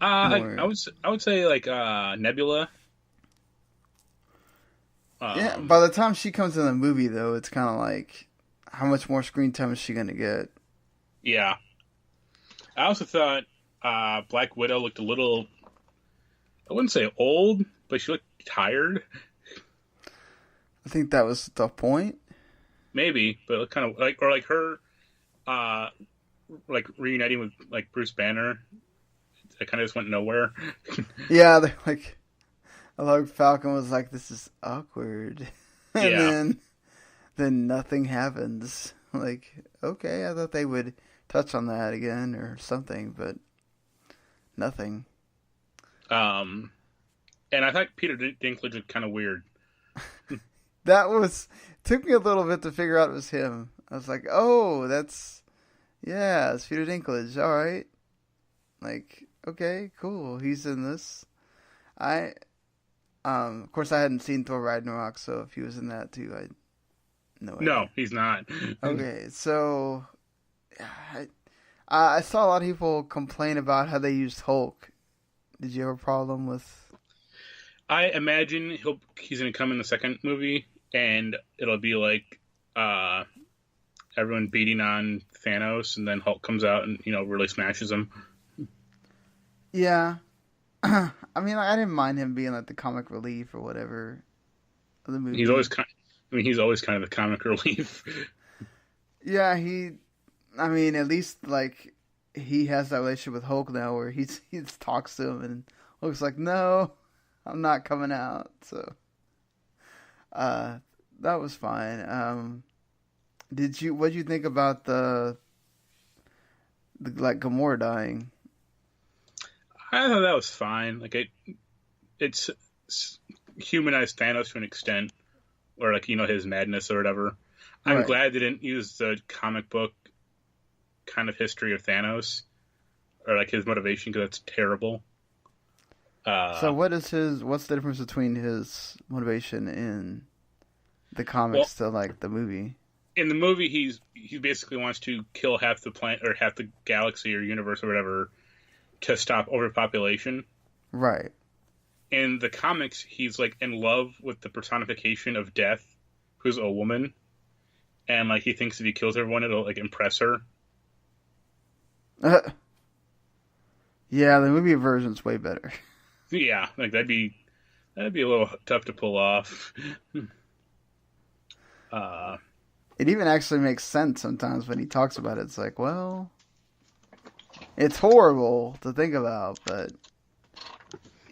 I would say, like, Nebula. Yeah, by the time she comes in the movie, though, it's kind of like, how much more screen time is she going to get? Yeah. I also thought Black Widow looked a little, I wouldn't say old, but she looked tired. I think that was the point. Maybe, but kind of like, or like her, like reuniting with like Bruce Banner. It kind of just went nowhere. Yeah, they're like, I love Falcon was like, this is awkward. And then nothing happens. Like, okay, I thought they would touch on that again or something, but nothing. And I thought Peter Dinklage was kind of weird. Took me a little bit to figure out it was him. I was like, oh, it's Peter Dinklage. All right. Like, okay, cool. He's in this. Of course, I hadn't seen Thor Ragnarok, so if he was in that too, I no idea. No, he's not. Okay, so I saw a lot of people complain about how they used Hulk. Did you have a problem with? I imagine he's going to come in the second movie, and it'll be like everyone beating on Thanos, and then Hulk comes out and really smashes him. Yeah. I mean, I didn't mind him being like the comic relief or whatever of the movie. He's always kind of the comic relief. Yeah, I mean, at least like he has that relationship with Hulk now, where he talks to him and Hulk's like, "No, I'm not coming out." So, that was fine. What did you think about the like Gamora dying? I thought that was fine. Like it's humanized Thanos to an extent, or like his madness or whatever. I'm glad they didn't use the comic book kind of history of Thanos or like his motivation, because that's terrible. So what's the difference between his motivation in the comics to like the movie? In the movie, he basically wants to kill half the planet or half the galaxy or universe or whatever to stop overpopulation. Right. In the comics, he's like in love with the personification of death, who's a woman, and like he thinks if he kills everyone, it'll like impress her. Yeah, the movie version's way better. Yeah, like that'd be a little tough to pull off. It even actually makes sense sometimes when he talks about it. It's like, well, it's horrible to think about, but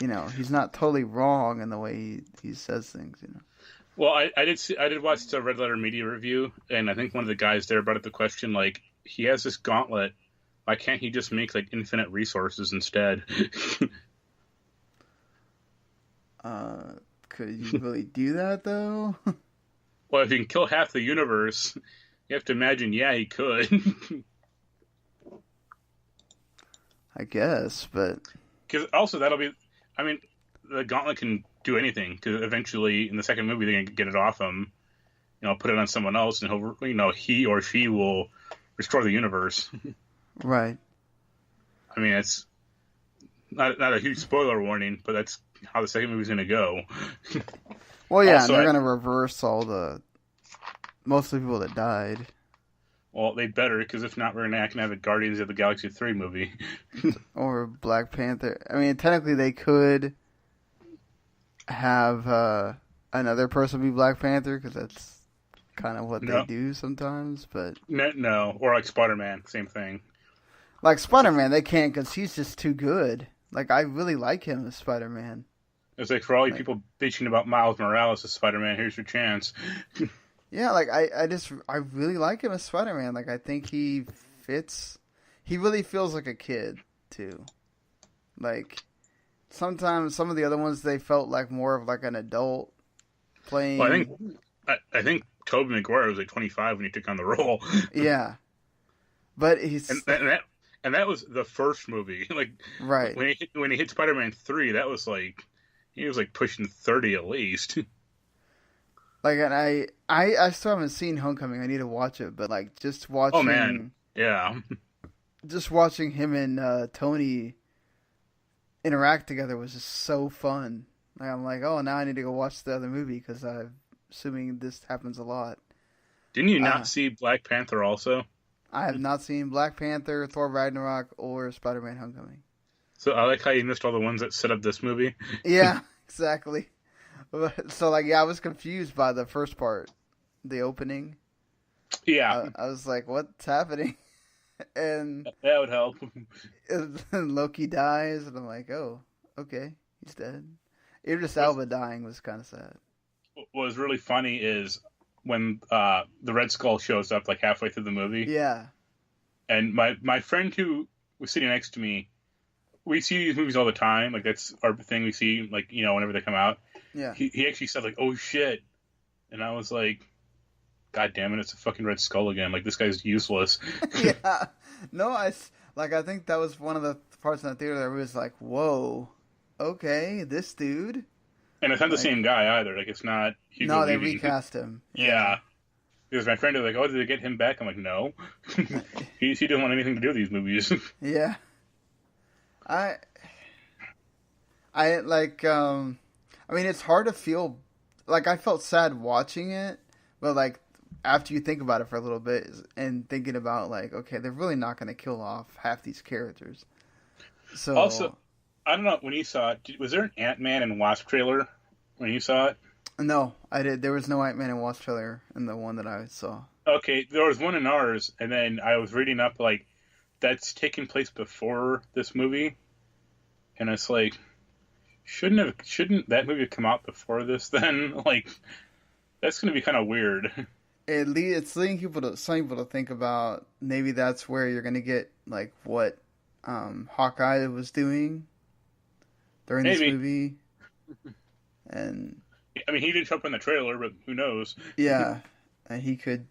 he's not totally wrong in the way he says things. Well, I did watch the Red Letter Media review, and I think one of the guys there brought up the question, like, he has this gauntlet. Why can't he just make like infinite resources instead? Could you really do that though? Well, if you can kill half the universe, You have to imagine, yeah, he could. I guess, but Because also that'll be, I mean, the gauntlet can do anything. Because eventually, in the second movie, they're gonna get it off him. Put it on someone else, and he or she will restore the universe. right. I mean, it's not a huge spoiler warning, but that's how the second movie's gonna go. Well, yeah, Also, and they're gonna reverse most of the people that died. Well, they better, because if not, we're not gonna have a Guardians of the Galaxy 3 movie. Or Black Panther. I mean, technically they could have another person be Black Panther, because that's kind of what they do sometimes, but... No, or like Spider-Man, same thing. Like Spider-Man, they can't, because he's just too good. Like, I really like him as Spider-Man. It's like, for all you people bitching about Miles Morales as Spider-Man, here's your chance. Yeah, like, I really like him as Spider-Man. Like, I think he fits... He really feels like a kid, too. Like, sometimes some of the other ones, they felt like more of like an adult playing... Well, I think Tobey Maguire was like 25 when he took on the role. Yeah. But he's... And that was the first movie. Like, right. When he hit Spider-Man 3, that was like... He was like pushing 30 at least. Like, and I still haven't seen Homecoming. I need to watch it, but like just watching. Oh man, yeah. Just watching him and Tony interact together was just so fun. Like, I'm like, oh, now I need to go watch the other movie because I'm assuming this happens a lot. Didn't you not see Black Panther also? I have not seen Black Panther, Thor Ragnarok, or Spider-Man Homecoming. So I like how you missed all the ones that set up this movie. Yeah, exactly. So, like, yeah, I was confused by the first part, the opening. Yeah. I was like, what's happening? And that would help. And Loki dies, and I'm like, oh, okay, he's dead. Idris Elba dying was kind of sad. What was really funny is when the Red Skull shows up, like, halfway through the movie. Yeah. And my friend who was sitting next to me, we see these movies all the time. Like, that's our thing. We see, like, whenever they come out. Yeah. He actually said, like, oh, shit. And I was like, God damn it, it's a fucking Red Skull again. Like, this guy's useless. Yeah. No, I think that was one of the parts in the theater that was like, whoa, okay, this dude. And it's not the same guy either. Like, it's not Hugo No, they Weaving. recast him. Yeah. Because my friend was like, oh, did they get him back? I'm like, no. he didn't want anything to do with these movies. Yeah. I like, I mean, it's hard to feel, like, I felt sad watching it, but, like, after you think about it for a little bit and thinking about, like, okay, they're really not going to kill off half these characters. So also, I don't know, when you saw it, was there an Ant-Man and Wasp trailer when you saw it? No, I did. There was no Ant-Man and Wasp trailer in the one that I saw. Okay, there was one in ours, and then I was reading up, like, that's taking place before this movie, and it's like, shouldn't that movie come out before this then? Like, that's going to be kind of weird. It's leading some people to think about maybe that's where you're going to get, like, what Hawkeye was doing during this movie. And I mean, he didn't show up in the trailer, but who knows? Yeah, and he could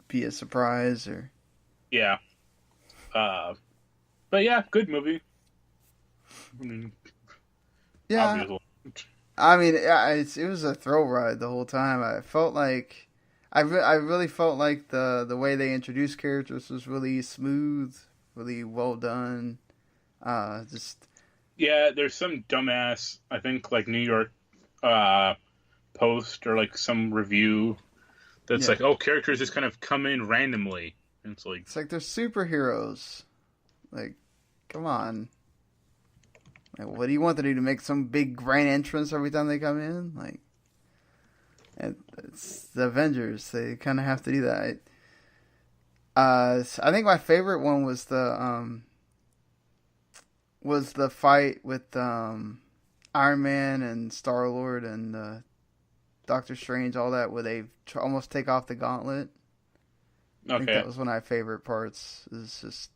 be a surprise or... Yeah. But yeah, good movie. I mean, yeah. obviously. I mean, it was a thrill ride the whole time. I felt like... I really felt like the way they introduced characters was really smooth, really well done. Just... Yeah, there's some dumbass, I think, like, New York post or, like, some review that's like, oh, characters just kind of come in randomly. And it's like they're superheroes. Like, come on. Like, what do you want them to do? To make some big grand entrance every time they come in? Like, it's the Avengers. They kind of have to do that. I think my favorite one was the fight with Iron Man and Star-Lord and Doctor Strange, all that, where they almost take off the gauntlet. I think that was one of my favorite parts. Is just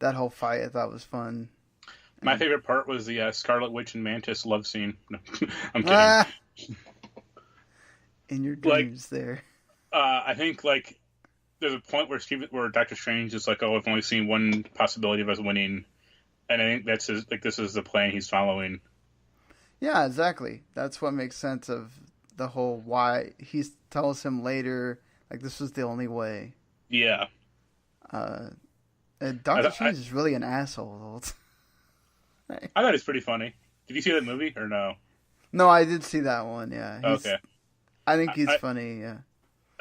that whole fight. I thought was fun. My favorite part was the Scarlet Witch and Mantis love scene. No, I'm kidding. In your dreams, like, there. I think, like, there's a point where Doctor Strange is like, "Oh, I've only seen one possibility of us winning," and I think that's this is the plan he's following. Yeah, exactly. That's what makes sense of the whole why he tells him later, like, this was the only way. Yeah. Doctor Strange is really an asshole. I thought it's pretty funny. Did you see that movie or no? No, I did see that one. Yeah. Okay. I think he's funny. Yeah.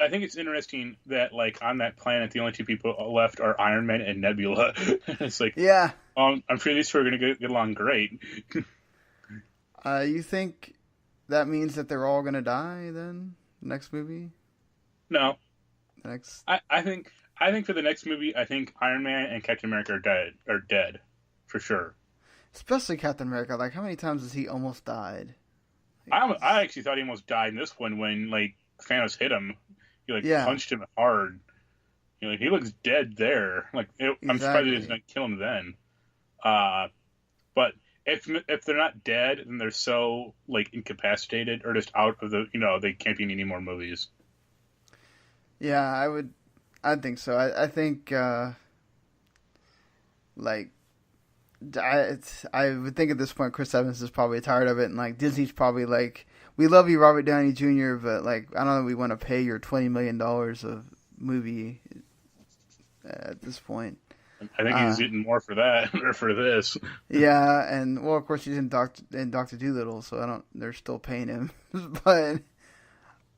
I think it's interesting that, like, on that planet, the only two people left are Iron Man and Nebula. It's like, yeah. I'm sure these two are going to get along great. You think that means that they're all going to die then? Next movie? No. Next. I think for the next movie, I think Iron Man and Captain America are dead, for sure. Especially Captain America. Like, how many times has he almost died? Like, I actually thought he almost died in this one when, like, Thanos hit him. He punched him hard. He looks dead there. Like, I'm surprised he didn't kill him then. But if they're not dead, then they're so, like, incapacitated or just out of the, they can't be in any more movies. Yeah, I think so. I think I would think at this point Chris Evans is probably tired of it, and like Disney's probably like, we love you, Robert Downey Jr., but like, I don't know, we want to pay your $20 million of movie at this point. I think he's getting more for that or for this. Yeah, and well, of course he's in Doctor Dolittle, so they're still paying him, but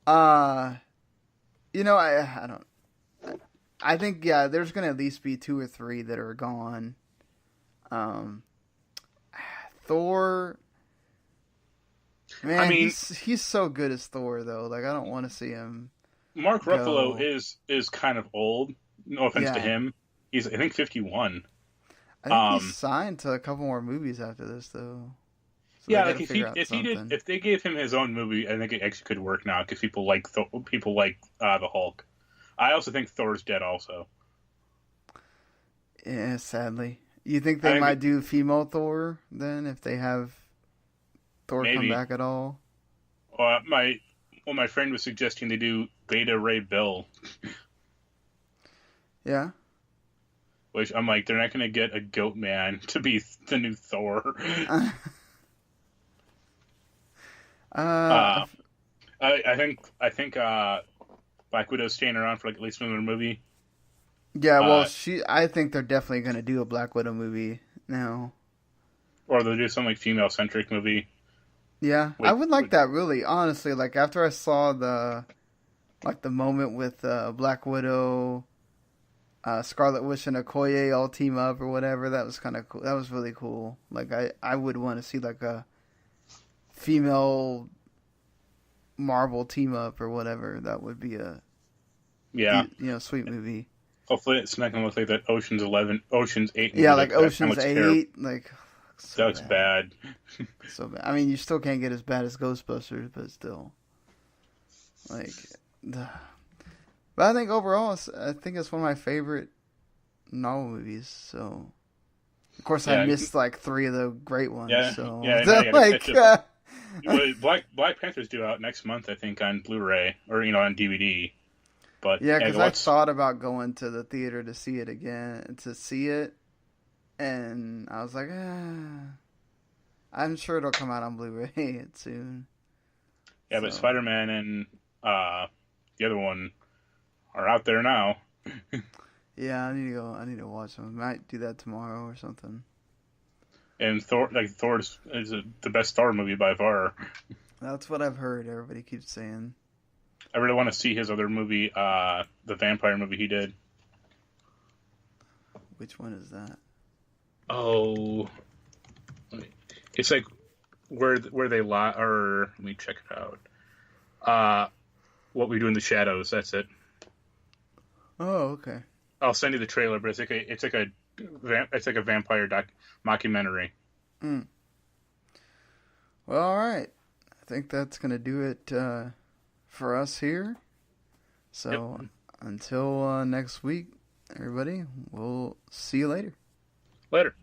I don't. I think there's gonna at least be 2 or 3 that are gone. Thor. Man, he's so good as Thor though. Like, I don't want to see him. Mark Ruffalo is kind of old. No offense to him. He's, I think, 51. I think he's signed to a couple more movies after this though. So yeah, like if they gave him his own movie, I think it actually could work now because people like the Hulk. I also think Thor's dead also. Yeah, sadly. You think they might do female Thor then if they have Thor come back at all? My friend was suggesting they do Beta Ray Bill. Yeah. Which I'm like, they're not going to get a goat man to be the new Thor. I think Black Widow's staying around for like at least another movie. Yeah, well, I think they're definitely going to do a Black Widow movie now. Or they'll do some like female-centric movie. Yeah, I would like that, really, honestly. Like, after I saw the moment with Black Widow, Scarlet Witch and Okoye all team up or whatever, that was kind of cool. That was really cool. Like, I would want to see like a female Marvel team up or whatever. That would be a sweet movie. Hopefully it's not going to look like that Ocean's 8. Yeah, like Ocean's 8. Like, so that looks bad. So bad. I mean, you still can't get as bad as Ghostbusters, but still. Like, but I think overall, I think it's one of my favorite novel movies. So, of course, I missed like 3 of the great ones. Yeah, so Black Panther's due out next month, I think, on Blu-ray or on DVD. But yeah, because I thought about going to the theater to see it, and I was like, I'm sure it'll come out on Blu-ray soon. Yeah, but Spider-Man and the other one are out there now. Yeah, I need to go. I need to watch them. I might do that tomorrow or something. And Thor is the best Thor movie by far. That's what I've heard. Everybody keeps saying. I really want to see his other movie, the vampire movie he did. Which one is that? Oh, it's like where they lie. Or let me check it out. What We Do in the Shadows. That's it. Oh, okay. I'll send you the trailer, but it's like a vampire mockumentary. Mm. Well, all right. I think that's gonna do it for us here. So until next week, everybody, we'll see you later. Later.